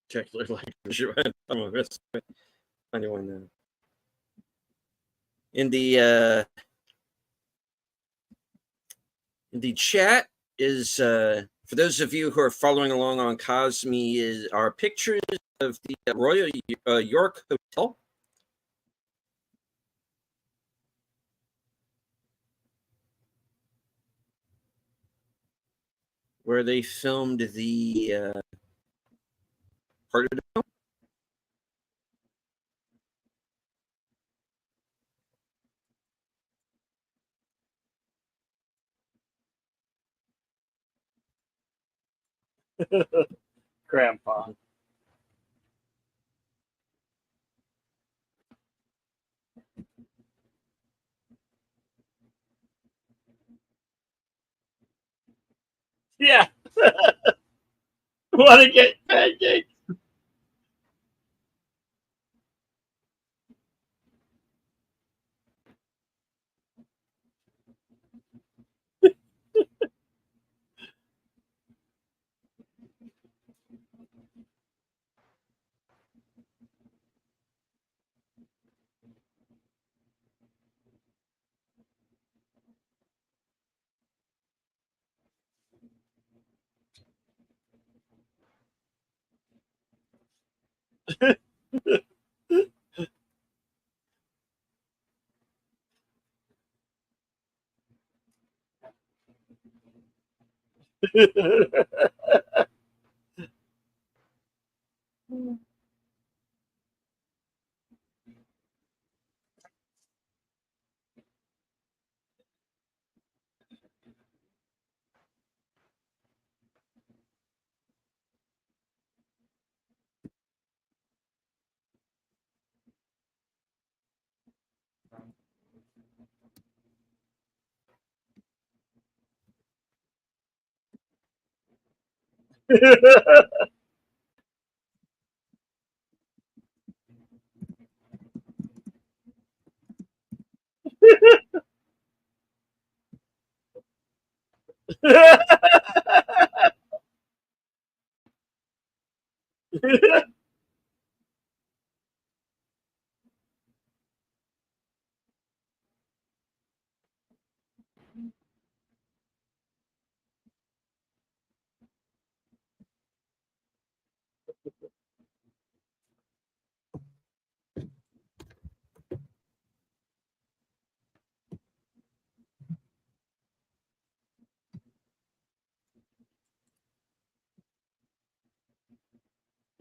Particular language. Anyone in the chat is for those of you who are following along on Cosme is our pictures of the Royal York Hotel. Where they filmed the part of the film. Grandpa. Yeah. Want to get pancakes?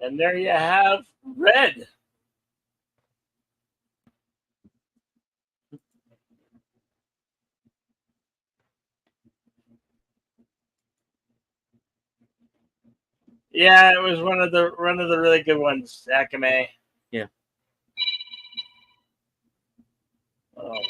And there you have Red. Yeah, it was one of the really good ones, Akame. Yeah. Oh boy.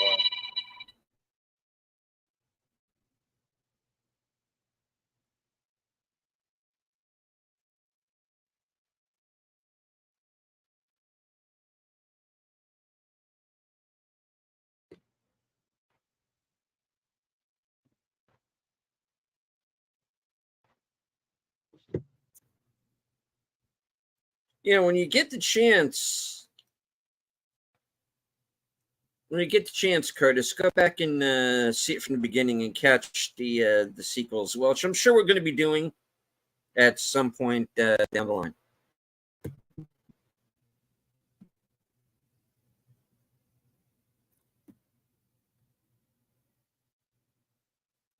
Yeah, when you get the chance, Curtis, go back and see it from the beginning and catch the sequels, which I'm sure we're going to be doing at some point down the line.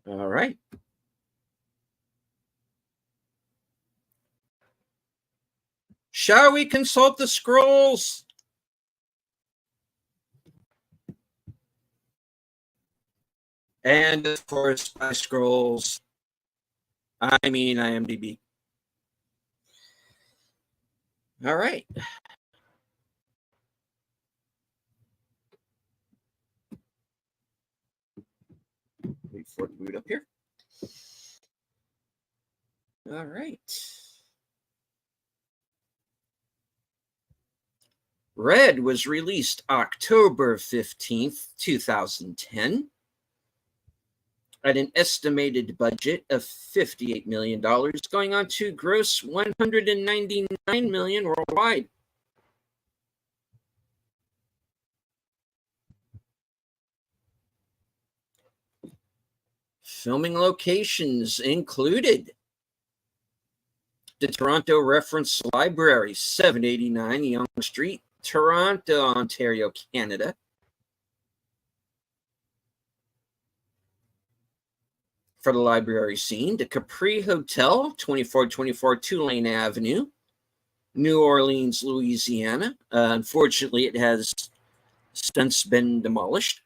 All right. Shall we consult the scrolls? And of course, by scrolls, I mean IMDb. All right. Wait for it to boot up here. All right. Red was released October 15th, 2010, at an estimated budget of $58 million, going on to gross $199 million worldwide. Filming locations included the Toronto Reference Library, 789 Yonge Street, Toronto, Ontario, Canada. For the library scene, the Capri Hotel, 2424 Tulane Avenue, New Orleans, Louisiana. Unfortunately, it has since been demolished.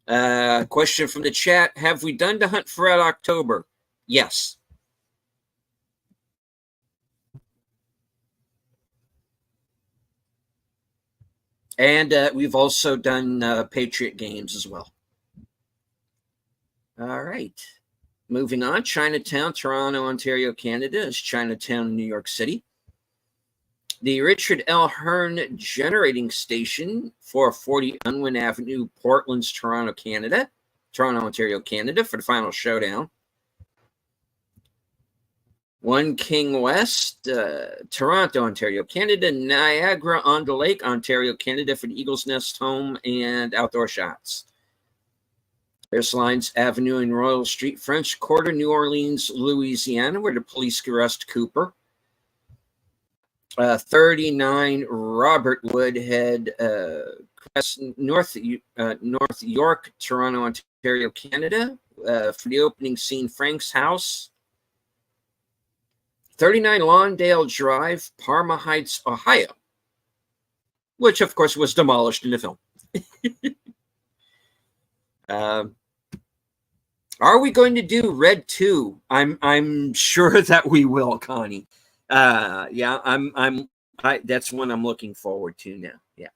Question from the chat: have we done The Hunt for Red October? Yes. And we've also done Patriot Games as well. All right. Moving on, Chinatown, Toronto, Ontario, Canada is Chinatown, New York City. The Richard L. Hearn Generating Station, 440 Unwin Avenue, Portland's Toronto, Canada. Toronto, Ontario, Canada for the final showdown. One King West, Toronto, Ontario, Canada. Niagara-on-the-Lake, Ontario, Canada for the Eagles Nest home and outdoor shots. There's Lines Avenue and Royal Street, French Quarter, New Orleans, Louisiana, where the police arrest Cooper. 39 Robert Woodhead, North York, Toronto, Ontario, Canada, for the opening scene, Frank's house. 39 Lawndale Drive, Parma Heights, Ohio, which of course was demolished in the film. Are we going to do Red 2? I'm sure that we will, Connie. Yeah, that's one I'm looking forward to now. Yeah.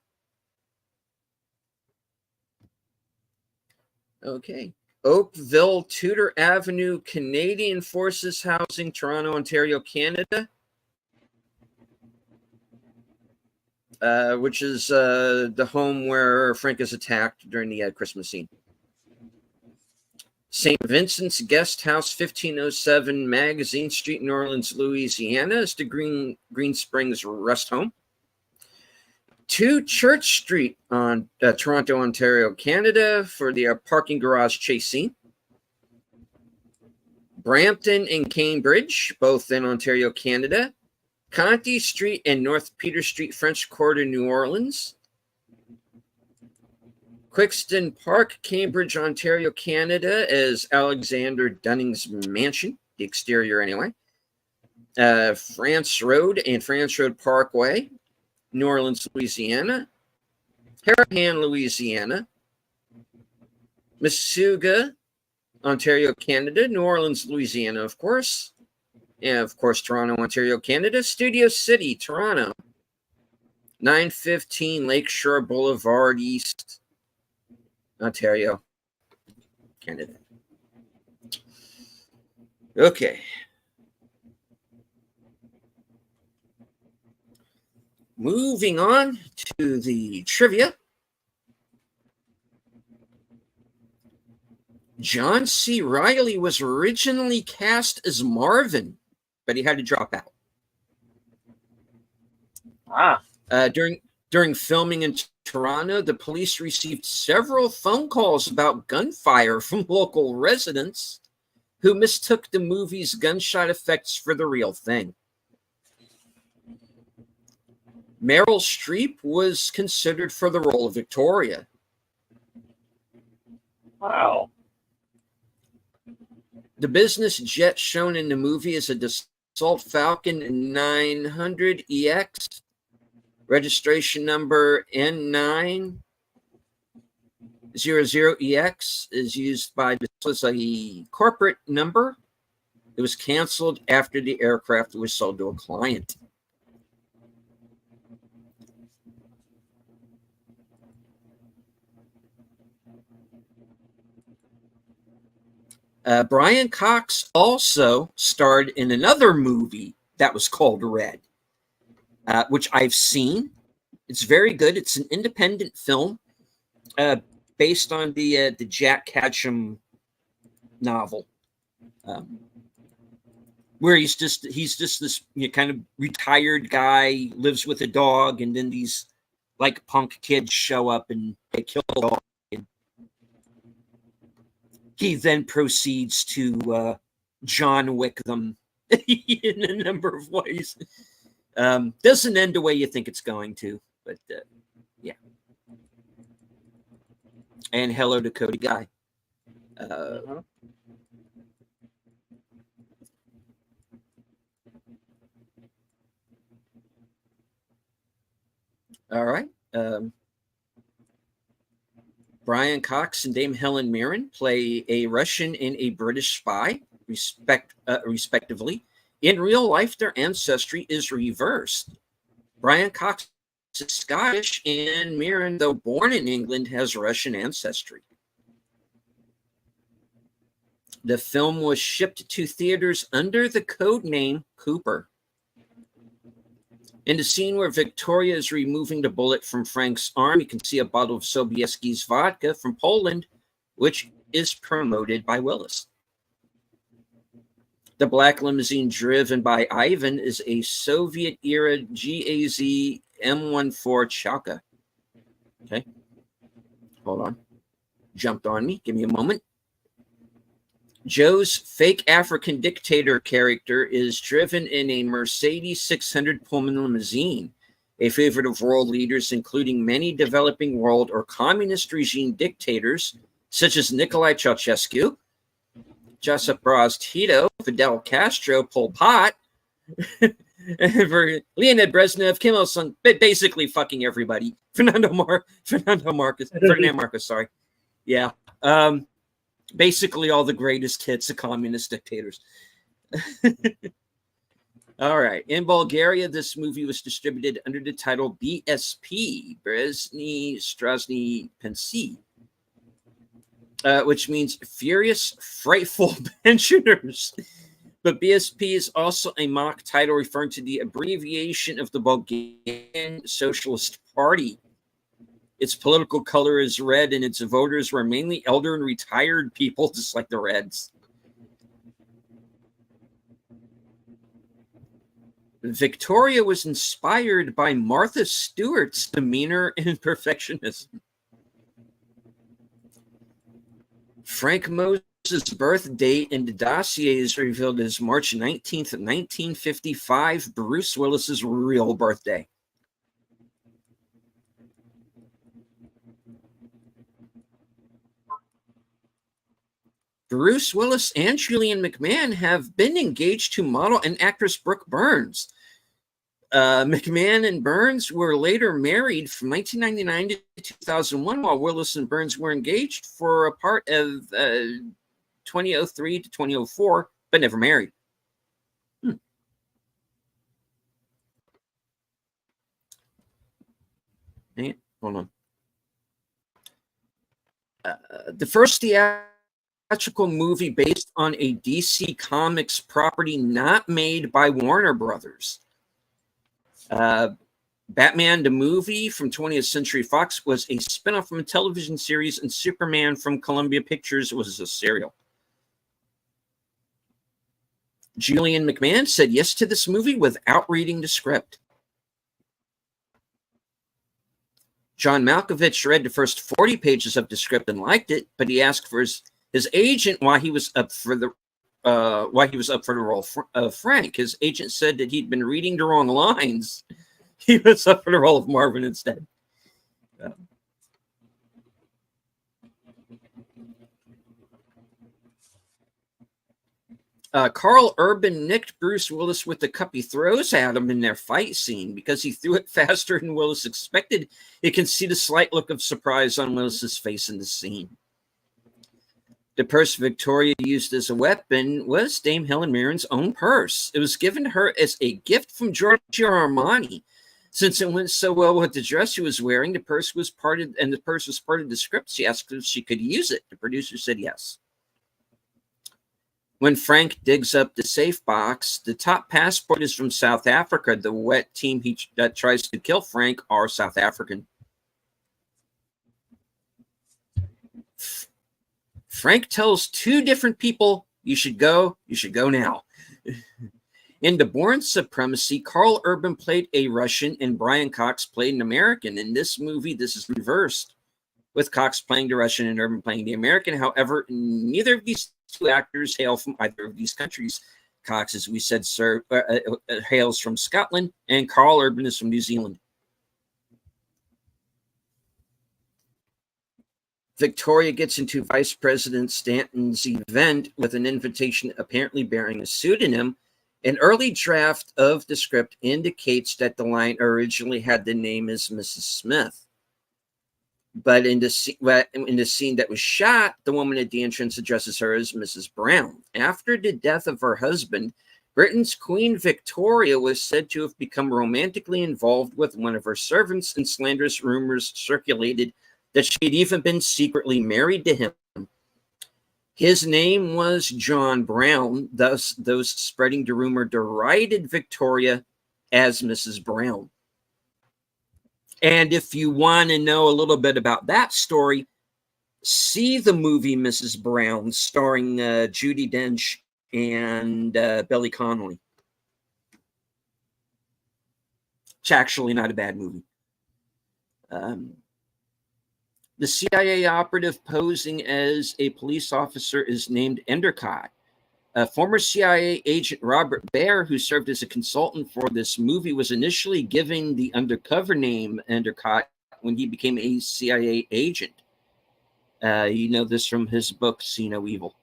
Okay. Oakville, Tudor Avenue, Canadian Forces Housing, Toronto, Ontario, Canada. Which is the home where Frank is attacked during the Christmas scene. St. Vincent's Guest House, 1507 Magazine Street, New Orleans, Louisiana, is the Green Springs Rest Home. 2 Church Street on Toronto, Ontario, Canada, for the parking garage chase scene. Brampton and Cambridge, both in Ontario, Canada. Conti Street and North Peter Street, French Quarter, New Orleans. Quixton Park, Cambridge, Ontario, Canada, as Alexander Dunning's mansion, the exterior anyway. France Road and France Road Parkway, New Orleans, Louisiana. Harahan, Louisiana. Mississauga, Ontario, Canada. New Orleans, Louisiana, of course. And, of course, Toronto, Ontario, Canada. Studio City, Toronto. 915 Lakeshore Boulevard East, Ontario, Canada. Okay. Moving on to the trivia. John C. Reilly was originally cast as Marvin, but he had to drop out. During filming in Toronto, the police received several phone calls about gunfire from local residents who mistook the movie's gunshot effects for the real thing. Meryl Streep was considered for the role of Victoria. Wow. The business jet shown in the movie is a Dassault Falcon 900EX, registration number N900EX, is used by this was a corporate number. It was canceled after the aircraft was sold to a client. Brian Cox also starred in another movie that was called Red, which I've seen. It's very good. It's an independent film based on the Jack Ketchum novel, where he's just this kind of retired guy, lives with a dog, and then these like punk kids show up and they kill the dog. And he then proceeds to John Wick them in a number of ways. Doesn't end the way you think it's going to, but yeah. And hello to Cody Guy. All right. Brian Cox and Dame Helen Mirren play a Russian and a British spy, respectively. In real life, their ancestry is reversed. Brian Cox is Scottish, and Mirren, though born in England, has Russian ancestry. The film was shipped to theaters under the code name Cooper. In the scene where Victoria is removing the bullet from Frank's arm, you can see a bottle of Sobieski's vodka from Poland, which is promoted by Willis. The black limousine driven by Ivan is a Soviet-era GAZ M14 Chalka. Okay. Hold on. Jumped on me. Give me a moment. Joe's fake African dictator character is driven in a Mercedes 600 Pullman limousine, a favorite of world leaders, including many developing world or communist regime dictators, such as Nicolae Ceausescu, Joseph Broz Tito, Fidel Castro, Pol Pot, for Leonid Brezhnev, Kim Il-sung, basically fucking everybody. Fernando Marcos, sorry. Yeah. Basically all the greatest hits of communist dictators. All right. In Bulgaria, this movie was distributed under the title BSP, Brezhny Strasny Pensy, which means Furious, Frightful Pensioners. But BSP is also a mock title referring to the abbreviation of the Bulgarian Socialist Party. Its political color is red, and its voters were mainly elder and retired people, just like the Reds. Victoria was inspired by Martha Stewart's demeanor and perfectionism. Frank Moses' birth date in the dossier is revealed as March 19th, 1955, Bruce Willis's real birthday. Bruce Willis and Julian McMahon have been engaged to model and actress Brooke Burns. McMahon and Burns were later married from 1999 to 2001, while Willis and Burns were engaged for a part of 2003 to 2004, but never married. Hold on. The first theatrical movie based on a DC Comics property not made by Warner Brothers. Batman the movie from 20th Century Fox was a spinoff from a television series, and Superman from Columbia Pictures was a serial. Julian McMahon said yes to this movie without reading the script. John Malkovich read the first 40 pages of the script and liked it, but he asked for his agent why he was up for the role of Frank. His agent said that he'd been reading the wrong lines. He was up for the role of Marvin instead. Carl Urban nicked Bruce Willis with the cup he throws at him in their fight scene because he threw it faster than Willis expected. You can see the slight look of surprise on Willis's face in the scene. The purse Victoria used as a weapon was Dame Helen Mirren's own purse. It was given to her as a gift from Giorgio Armani. Since it went so well with the dress she was wearing, the purse was part of the script. She asked if she could use it. The producer said yes. When Frank digs up the safe box, the top passport is from South Africa. The wet team that tries to kill Frank are South African. Frank tells two different people, you should go now. In The Bourne Supremacy, Carl Urban played a Russian and Brian Cox played an American. In this movie, this is reversed, with Cox playing the Russian and Urban playing the American. However, neither of these two actors hail from either of these countries. Cox, as we said, hails from Scotland, and Carl Urban is from New Zealand. Victoria gets into Vice President Stanton's event with an invitation apparently bearing a pseudonym. An early draft of the script indicates that the line originally had the name as Mrs. Smith. But in the scene that was shot, the woman at the entrance addresses her as Mrs. Brown. After the death of her husband, Britain's Queen Victoria was said to have become romantically involved with one of her servants, and slanderous rumors circulated that she had even been secretly married to him. His name was John Brown, thus those spreading the rumor derided Victoria as Mrs. Brown. And if you want to know a little bit about that story, see the movie Mrs. Brown, starring Judi Dench and Billy Connolly. It's actually not a bad movie. The CIA operative posing as a police officer is named Endicott. Former CIA agent Robert Baer, who served as a consultant for this movie, was initially given the undercover name Endicott when he became a CIA agent. You know this from his book, See No Evil.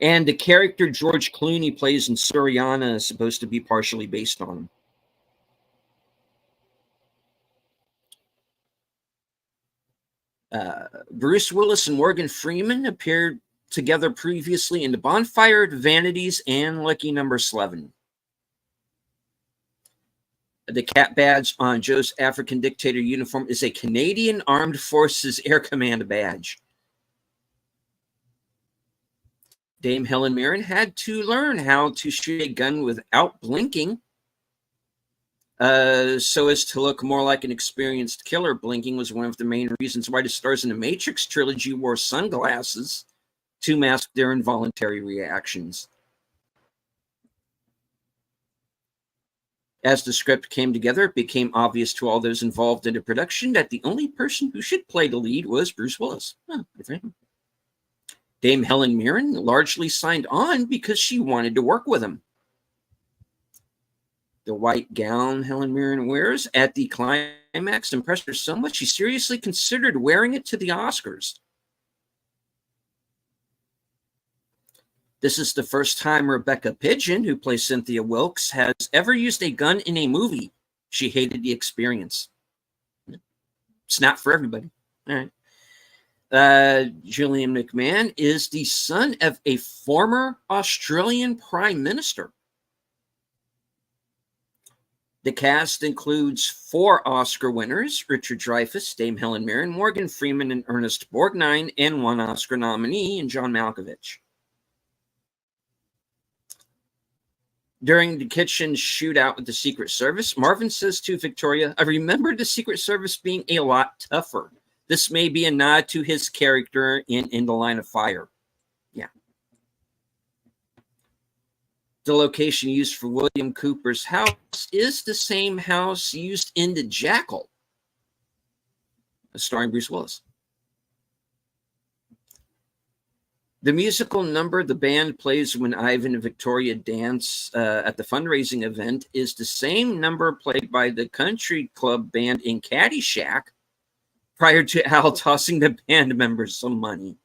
And the character George Clooney plays in Suriana is supposed to be partially based on him. Bruce Willis and Morgan Freeman appeared together previously in The Bonfire, Vanities, and Lucky Number 11. The cat badge on Joe's African dictator uniform is a Canadian Armed Forces Air Command badge. Dame Helen Mirren had to learn how to shoot a gun without blinking so as to look more like an experienced killer. Blinking was one of the main reasons why the stars in the Matrix trilogy wore sunglasses to mask their involuntary reactions. As the script came together, it became obvious to all those involved in the production that the only person who should play the lead was Bruce Willis. Dame Helen Mirren largely signed on because she wanted to work with him. The white gown Helen Mirren wears at the climax impressed her so much she seriously considered wearing it to the Oscars. This is the first time Rebecca Pidgeon, who plays Cynthia Wilkes, has ever used a gun in a movie. She hated the experience. It's not for everybody. All right. Julian McMahon is the son of a former Australian Prime Minister. The cast includes 4 Oscar winners: Richard Dreyfuss, Dame Helen Mirren, Morgan Freeman, and Ernest Borgnine, and 1 Oscar nominee in John Malkovich. During the kitchen shootout with the Secret Service, Marvin says to Victoria, "I remember the Secret Service being a lot tougher. This may be a nod to his character in The Line of Fire." Yeah. The location used for William Cooper's house is the same house used in The Jackal, starring Bruce Willis. The musical number the band plays when Ivan and Victoria dance at the fundraising event is the same number played by the country club band in Caddyshack prior to Al tossing the band members some money.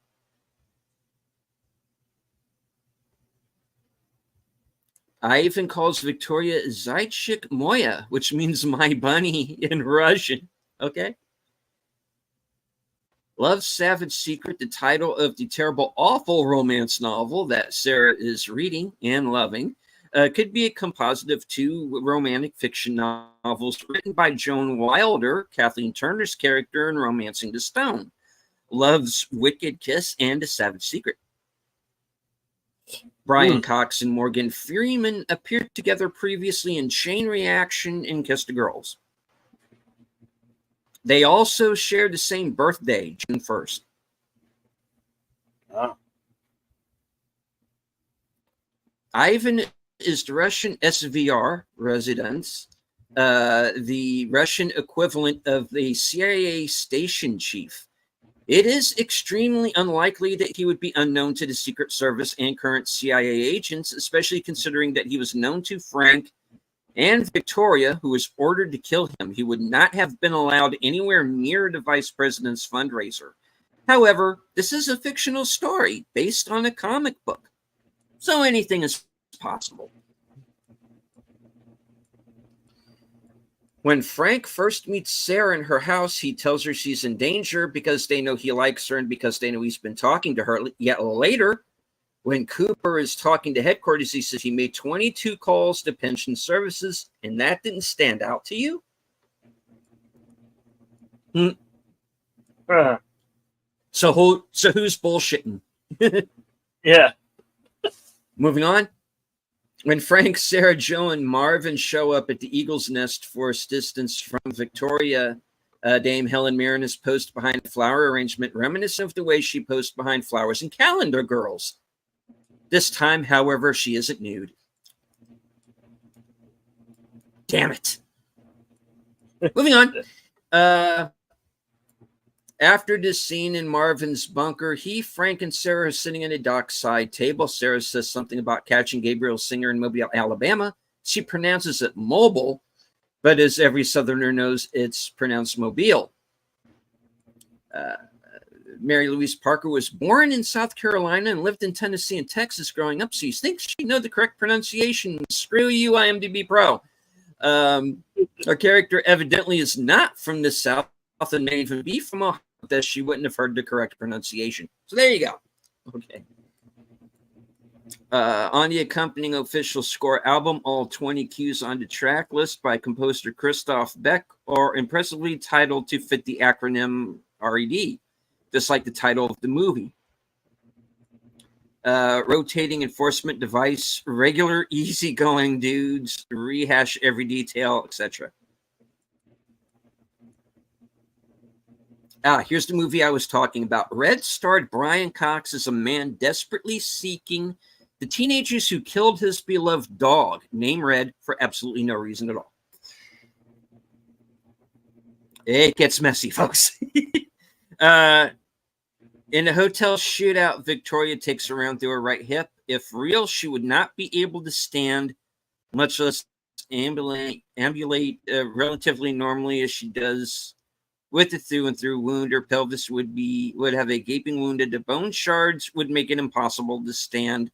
Ivan calls Victoria Zaychik Moya, which means my bunny in Russian. Okay. Love's Savage Secret, the title of the terrible, awful romance novel that Sarah is reading and loving, could be a composite of 2 romantic fiction novels written by Joan Wilder, Kathleen Turner's character in Romancing the Stone. Love's Wicked Kiss, and A Savage Secret. Brian Cox and Morgan Freeman appeared together previously in Chain Reaction and Kiss the Girls. They also share the same birthday, June 1st. Oh. Ivan is the Russian SVR resident, the Russian equivalent of the CIA station chief. It is extremely unlikely that he would be unknown to the Secret Service and current CIA agents, especially considering that he was known to Frank and Victoria, who was ordered to kill him. He would not have been allowed anywhere near the vice president's fundraiser. However, this is a fictional story based on a comic book, so anything is possible. When Frank first meets Sarah in her house, he tells her she's in danger because they know he likes her and because they know he's been talking to her. Yet later, when Cooper is talking to headquarters, he says he made 22 calls to pension services, and that didn't stand out to you? So who's bullshitting? Yeah. Moving on. When Frank, Sarah, Joe, and Marvin show up at the Eagle's Nest for assistance from Victoria, Dame Helen Mirren is posed behind a flower arrangement reminiscent of the way she posed behind flowers in Calendar Girls. This time, however, she isn't nude. Damn it. Moving on. After this scene in Marvin's bunker, Frank, and Sarah are sitting at a dockside table. Sarah says something about catching Gabriel Singer in Mobile, Alabama. She pronounces it mobile, but as every Southerner knows, it's pronounced Mobile. Mary Louise Parker was born in South Carolina and lived in Tennessee and Texas growing up, so you think she'd know the correct pronunciation. Screw you, IMDb Pro. Our character evidently is not from the South and may even be from Ohio, that she wouldn't have heard the correct pronunciation. So there you go. Okay. On the accompanying official score album, all 20 cues on the track list by composer Christoph Beck are impressively titled to fit the acronym RED, just like the title of the movie. Rotating enforcement device, regular easygoing dudes, rehash every detail, etc. Here's the movie I was talking about. Red starred Brian Cox as a man desperately seeking the teenagers who killed his beloved dog, named Red, for absolutely no reason at all. It gets messy, folks. In a hotel shootout, Victoria takes her around through her right hip. If real, she would not be able to stand, much less ambulate relatively normally as she does. With a through and through wound, her pelvis would have a gaping wound, and the bone shards would make it impossible to stand,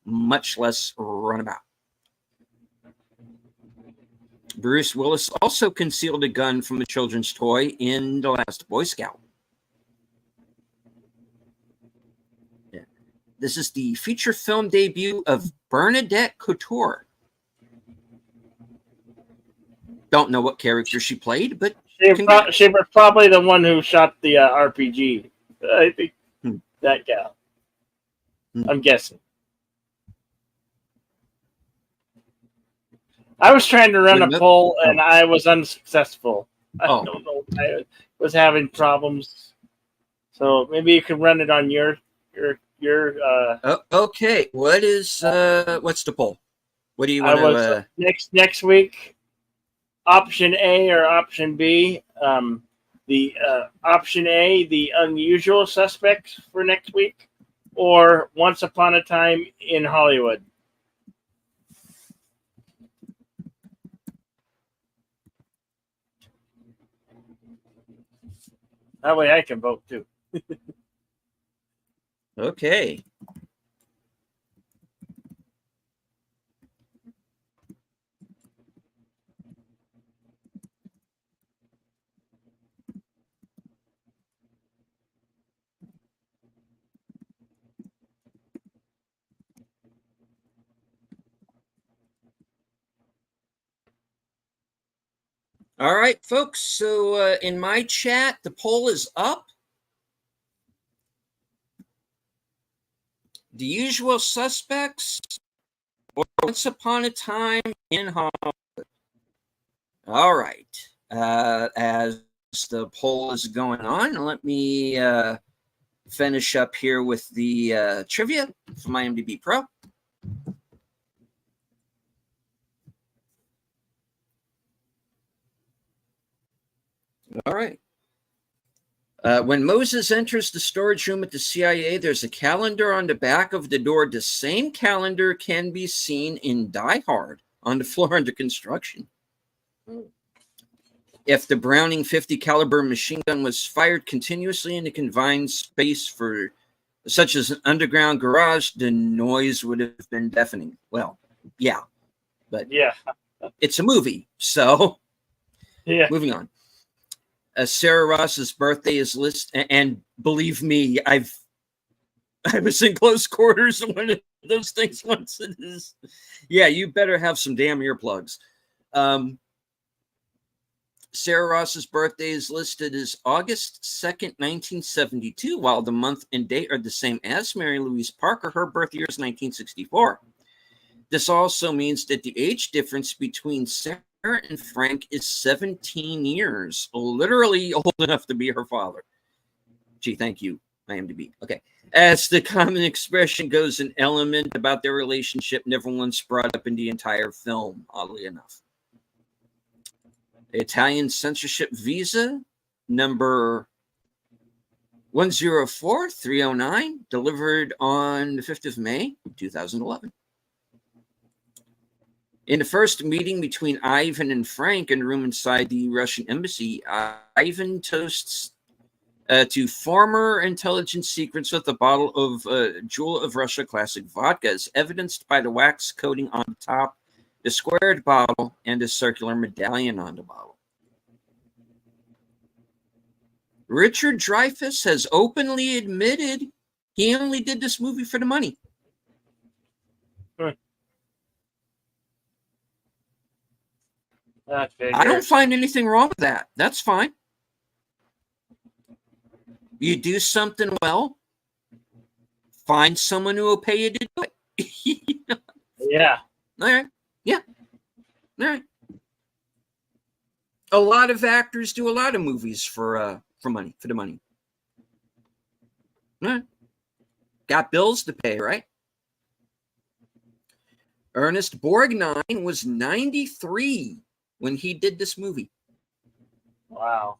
much less run about. Bruce Willis also concealed a gun from a children's toy in The Last Boy Scout. Yeah. This is the feature film debut of Bernadette Couture. Don't know what character she played, but she was probably the one who shot the RPG. I think that gal. I'm guessing. I was trying to run a poll and I was unsuccessful. I don't know. I was having problems. So maybe you could run it on your. Okay. What's the poll? What do you want to? Next week. Option A or option B. The option A, the unusual suspects for next week, or Once Upon a Time in Hollywood. That way I can vote too. Okay. All right, folks. So in my chat, the poll is up. The Usual Suspects or Once Upon a Time in Hollywood? All right. As the poll is going on, let me finish up here with the trivia from IMDb Pro. All right. When Moses enters the storage room at the CIA, there's a calendar on the back of the door. The same calendar can be seen in Die Hard on the floor under construction. If the Browning 50 caliber machine gun was fired continuously in a confined space for such as an underground garage, the noise would have been deafening. Well, yeah, but Yeah. it's a movie, so Yeah. moving on. Sarah Ross's birthday is listed, and believe me, I was in close quarters of one of those things once. It is, yeah, you better have some damn earplugs. Sarah Ross's birthday is listed as August 2nd, 1972, while the month and date are the same as Mary Louise Parker. Her birth year is 1964. This also means that the age difference between Sarah and Frank is 17 years, literally old enough to be her father. Gee, thank you, IMDb. Okay. As the common expression goes, an element about their relationship never once brought up in the entire film, oddly enough. Italian censorship visa number 104309, delivered on the 5th of May, 2011. In the first meeting between Ivan and Frank in a room inside the Russian embassy, Ivan toasts to former intelligence secrets with a bottle of Jewel of Russia classic vodka, as evidenced by the wax coating on the top, the squared bottle, and a circular medallion on the bottle. Richard Dreyfuss has openly admitted he only did this movie for the money. I don't find anything wrong with that. That's fine. You do something well, find someone who will pay you to do it. Yeah. All right. Yeah. All right. A lot of actors do a lot of movies for money, for the money. All right. Got bills to pay, right? Ernest Borgnine was 93 when he did this movie. Wow.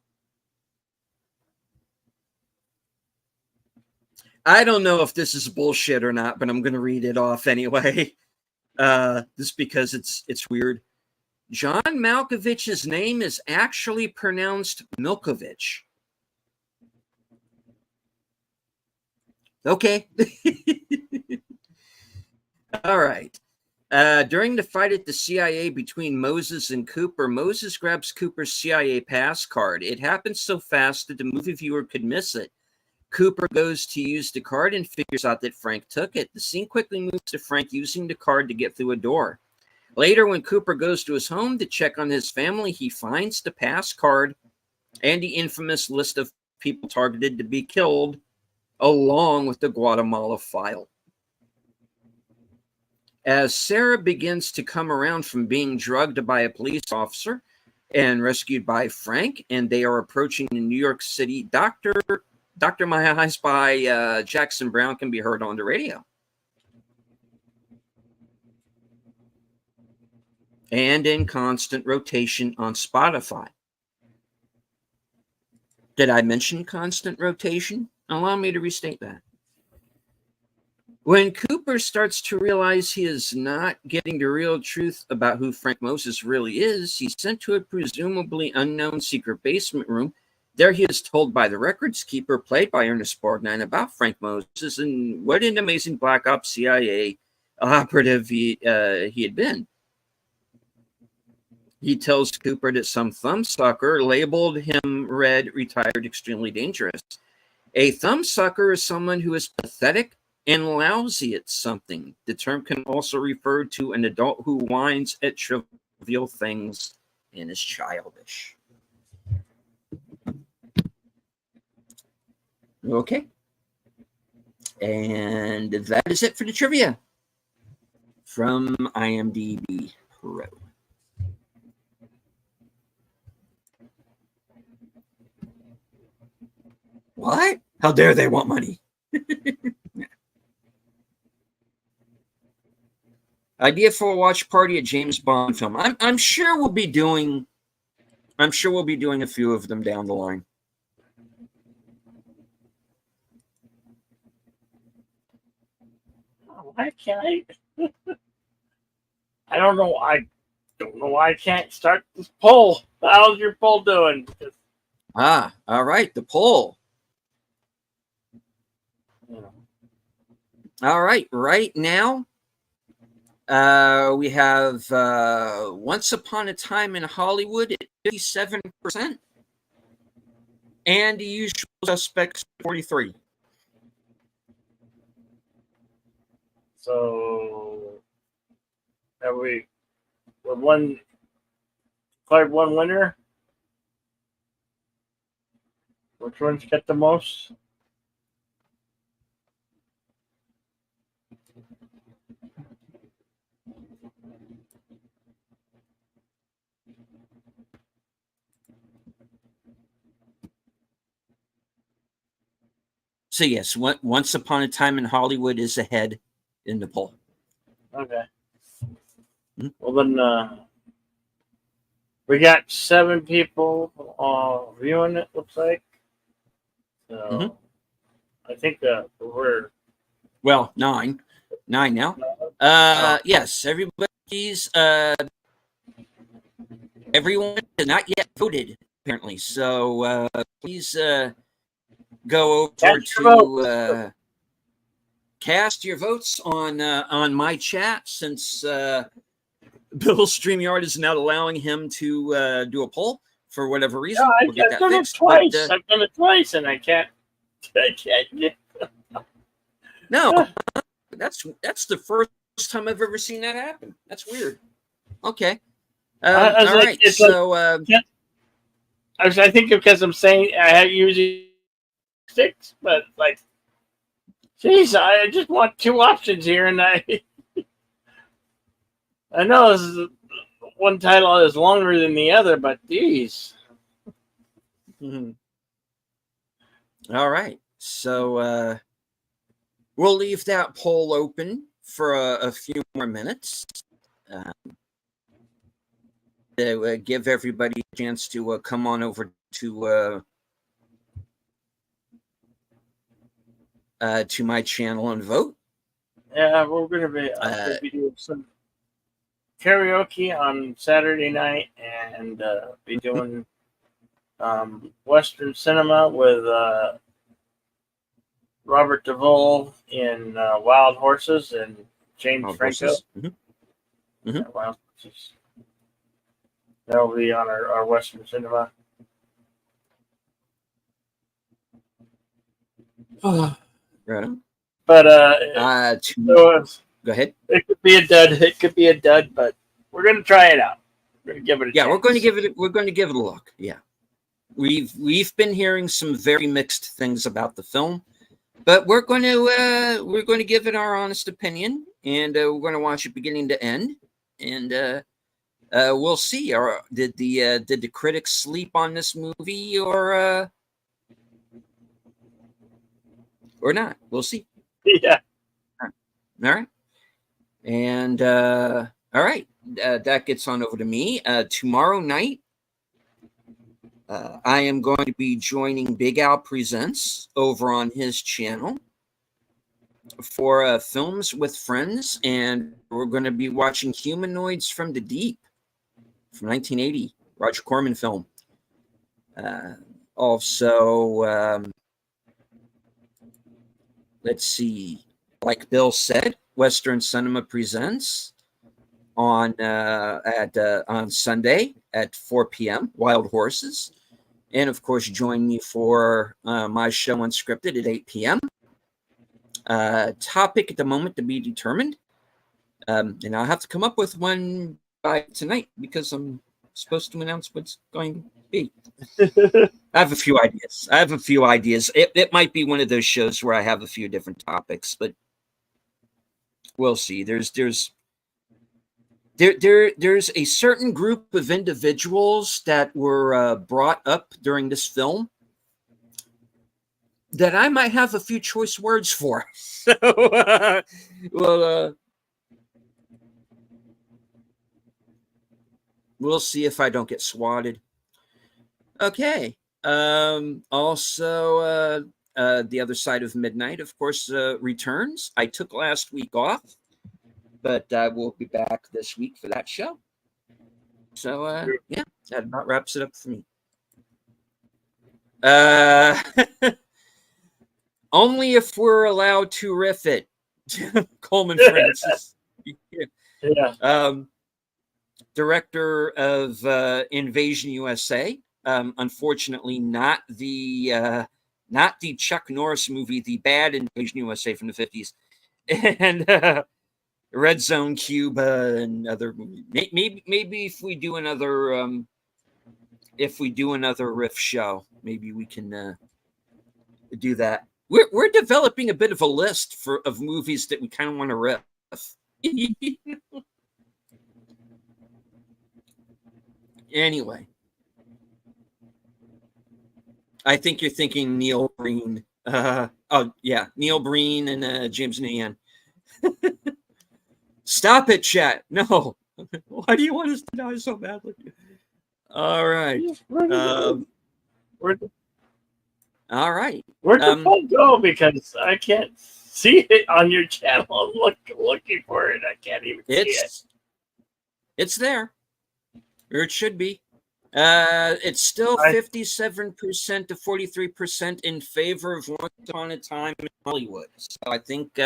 I don't know if this is bullshit or not, but I'm going to read it off anyway. Just because it's weird. John Malkovich's name is actually pronounced Milkovich. Okay. All right. During the fight at the CIA between Moses and Cooper, Moses grabs Cooper's CIA pass card. It happens so fast that the movie viewer could miss it. Cooper goes to use the card and figures out that Frank took it. The scene quickly moves to Frank using the card to get through a door. Later, when Cooper goes to his home to check on his family, he finds the pass card and the infamous list of people targeted to be killed, along with the Guatemala file. As Sarah begins to come around from being drugged by a police officer and rescued by Frank, and they are approaching the New York City, Dr. My Eyes by Jackson Browne can be heard on the radio. And in constant rotation on Spotify. Did I mention constant rotation? Allow me to restate that. When Cooper starts to realize he is not getting the real truth about who Frank Moses really is, he's sent to a presumably unknown secret basement room. There he is told by the records keeper, played by Ernest Borgnine, about Frank Moses and what an amazing Black Ops CIA operative he had been. He tells Cooper that some thumbsucker labeled him red, retired, extremely dangerous. A thumbsucker is someone who is pathetic and lousy at something. The term can also refer to an adult who whines at trivial things and is childish. Okay. And that is it for the trivia from IMDb Pro. What? How dare they want money? Idea for a watch party, a James Bond film. I'm sure we'll be doing a few of them down the line. Why can't I? I don't know. I don't know why I can't start this poll. How's your poll doing? All right, the poll. All right, right now, we have Once Upon a Time in Hollywood at 57%, and The Usual Suspects 43%. So, have we declared one winner? Which one's got the most? So yes, Once Upon a Time in Hollywood is ahead in the poll. Okay. Well then, we got 7 people viewing it. Looks like. So I think we're 9 now. Yes, everybody's everyone has not yet voted apparently. So please go over to cast your votes on my chat, since Bill's StreamYard is not allowing him to do a poll for whatever reason. Yeah, we'll get I've that done fixed. it twice. But, I've done it twice, and I can't get. No, that's the first time I've ever seen that happen. That's weird. Okay. All right. So I think because I'm saying I have using 6, but like, geez, I just want 2 options here, and I know this is, one title is longer than the other, but geez. All right. So we'll leave that poll open for a few more minutes. To give everybody a chance to come on over to my channel and vote. Yeah, we're gonna be doing some karaoke on Saturday night, and be doing Western cinema with Robert Duvall in Wild Horses and James Franco. Wild Horses. That'll be on our Western cinema. Right on. But go ahead. It could be a dud. It could be a dud, but we're gonna try it out. We're gonna give it a chance. We're going to give it. We're going to give it a look. Yeah, we've been hearing some very mixed things about the film, but we're going to give it our honest opinion, and we're going to watch it beginning to end, and we'll see. Did the critics sleep on this movie, or not? We'll see. Yeah. All right. And all right, that gets on over to me. Tomorrow night, I am going to be joining Big Al Presents over on his channel for Films with Friends, and we're going to be watching Humanoids from the Deep from 1980, Roger Corman film. Also, let's see. Like Bill said, Western Cinema Presents on Sunday at 4 p.m. Wild Horses, and of course, join me for my show Unscripted at 8 p.m. Topic at the moment to be determined, and I'll have to come up with one by tonight because I'm supposed to announce what's going to be. I have a few ideas. It might be one of those shows where I have a few different topics, but we'll see. There's a certain group of individuals that were brought up during this film that I might have a few choice words for. So, we'll see if I don't get swatted. Okay. Also, The Other Side of Midnight, of course, returns. I took last week off, but I will be back this week for that show. So, yeah, that about wraps it up for me. Only if we're allowed to riff it. Coleman Francis. Yeah. Director of Invasion USA. Unfortunately, not the Chuck Norris movie, the bad Invasion USA from the 50s, and Red Zone Cuba and other movies. Maybe if we do another riff show, maybe we can do that. We're developing a bit of a list of movies that we kind of want to riff. Anyway, I think you're thinking Neil Breen. Neil Breen and James Nyan. Stop it, chat. No. Why do you want us to die so badly? All right. All right. Where'd the phone go? Because I can't see it on your channel. I'm looking for it. I can't even see it. It's there. Or it should be. It's still 57% to 43% in favor of Once Upon a Time in Hollywood. So I think, yeah.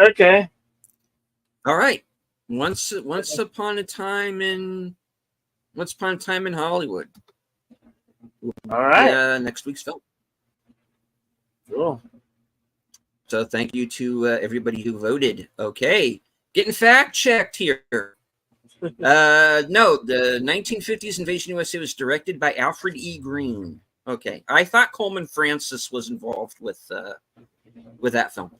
Okay. All right. Once upon a time in Hollywood. All right. Next week's film. Cool. So thank you to everybody who voted. Okay. Getting fact checked here. No, the 1950s Invasion USA was directed by Alfred E. Green. Okay. I thought Coleman Francis was involved with that film.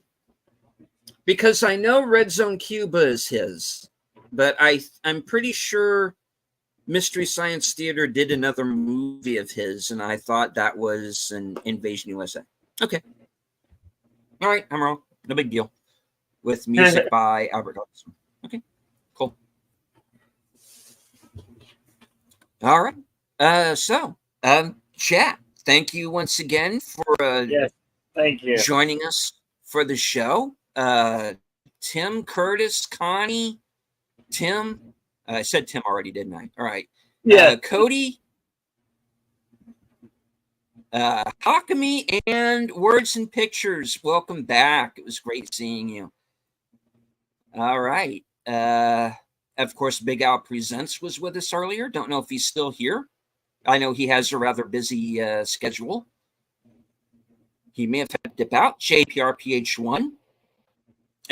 Because I know Red Zone Cuba is his, but I'm pretty sure Mystery Science Theater did another movie of his, and I thought that was an Invasion USA. Okay. All right, I'm wrong. No big deal. With music by Albert Hudson. Okay, cool. All right. Chat, thank you once again for yes, thank you. Joining us for the show. Tim, Curtis, Connie, Tim. I said Tim already, didn't I? All right. Yeah. Cody, Hakami, and Words and Pictures. Welcome back. It was great seeing you. All right. Of course, Big Al Presents was with us earlier. Don't know if he's still here. I know he has a rather busy schedule. He may have had to dip out. JPRPH1.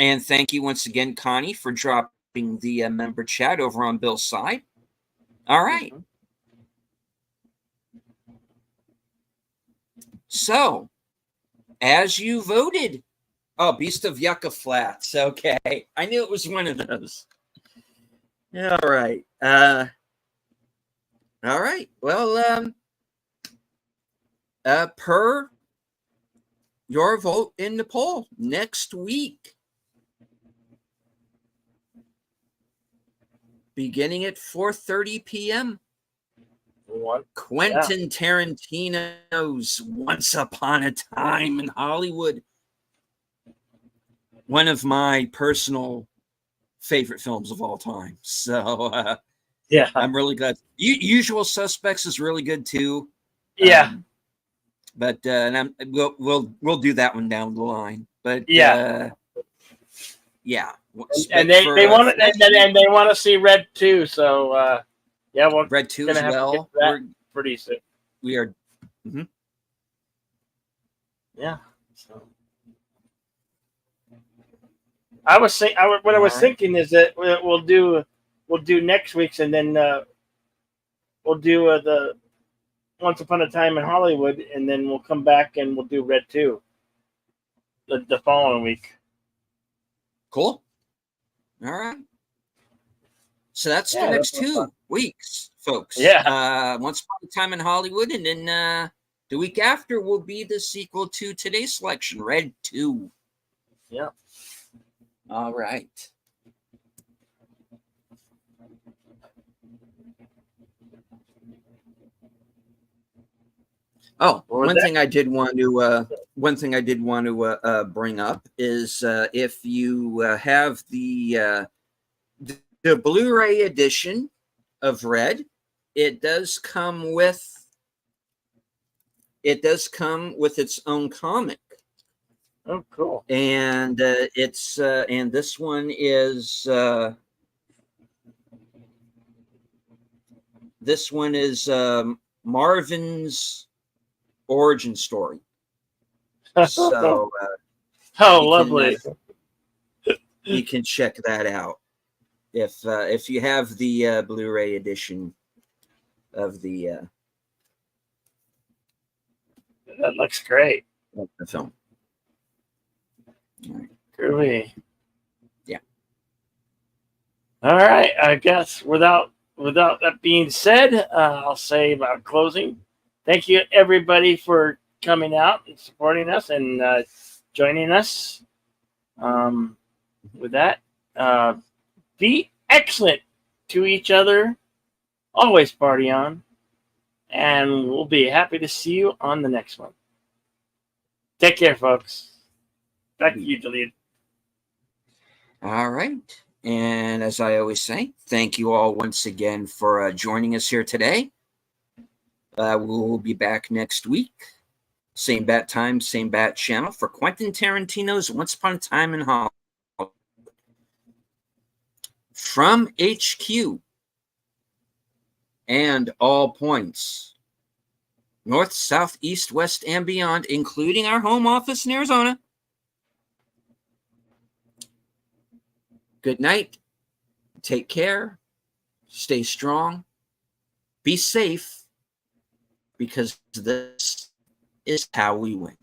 And thank you once again, Connie, for dropping the member chat over on Bill's side. All right. So, as you voted, Beast of Yucca Flats. Okay. I knew it was one of those. All right. All right. Well, per your vote in the poll next week, beginning at 4:30 p.m. Quentin Tarantino's Once Upon a Time in Hollywood. One of my personal favorite films of all time. So, yeah, I'm really glad. Usual Suspects is really good too. Yeah, but we'll do that one down the line. But yeah. And they want and they want to see Red 2. So we're Red 2 as well. We're pretty soon. We are. Mm-hmm. Yeah. So I was thinking is that we'll do we'll do next week's, and then we'll do the Once Upon a Time in Hollywood, and then we'll come back and we'll do Red 2 the following week. Cool. All right. So that's the next 2 weeks, folks. Yeah. Once Upon a Time in Hollywood, and then the week after will be the sequel to today's selection, Red 2. Yeah. All right. Oh, one thing I did want to bring up is if you have the Blu-ray edition of Red, it does come with its own comic. Oh, cool! And it's and this one is Marvin's origin story. So oh, lovely! You can check that out if you have the Blu-ray edition of the that looks great. Of the film. All right. Groovy. Yeah. All right. I guess without that being said, I'll say about closing. Thank you, everybody, for coming out and supporting us and joining us. With that, be excellent to each other. Always party on. And we'll be happy to see you on the next one. Take care, folks. Back to you, Julian. All right. And as I always say, thank you all once again for joining us here today. We'll be back next week. Same bat time, same bat channel for Quentin Tarantino's Once Upon a Time in Hollywood. From HQ and all points, north, south, east, west, and beyond, including our home office in Arizona. Good night. Take care. Stay strong. Be safe, because this is how we win.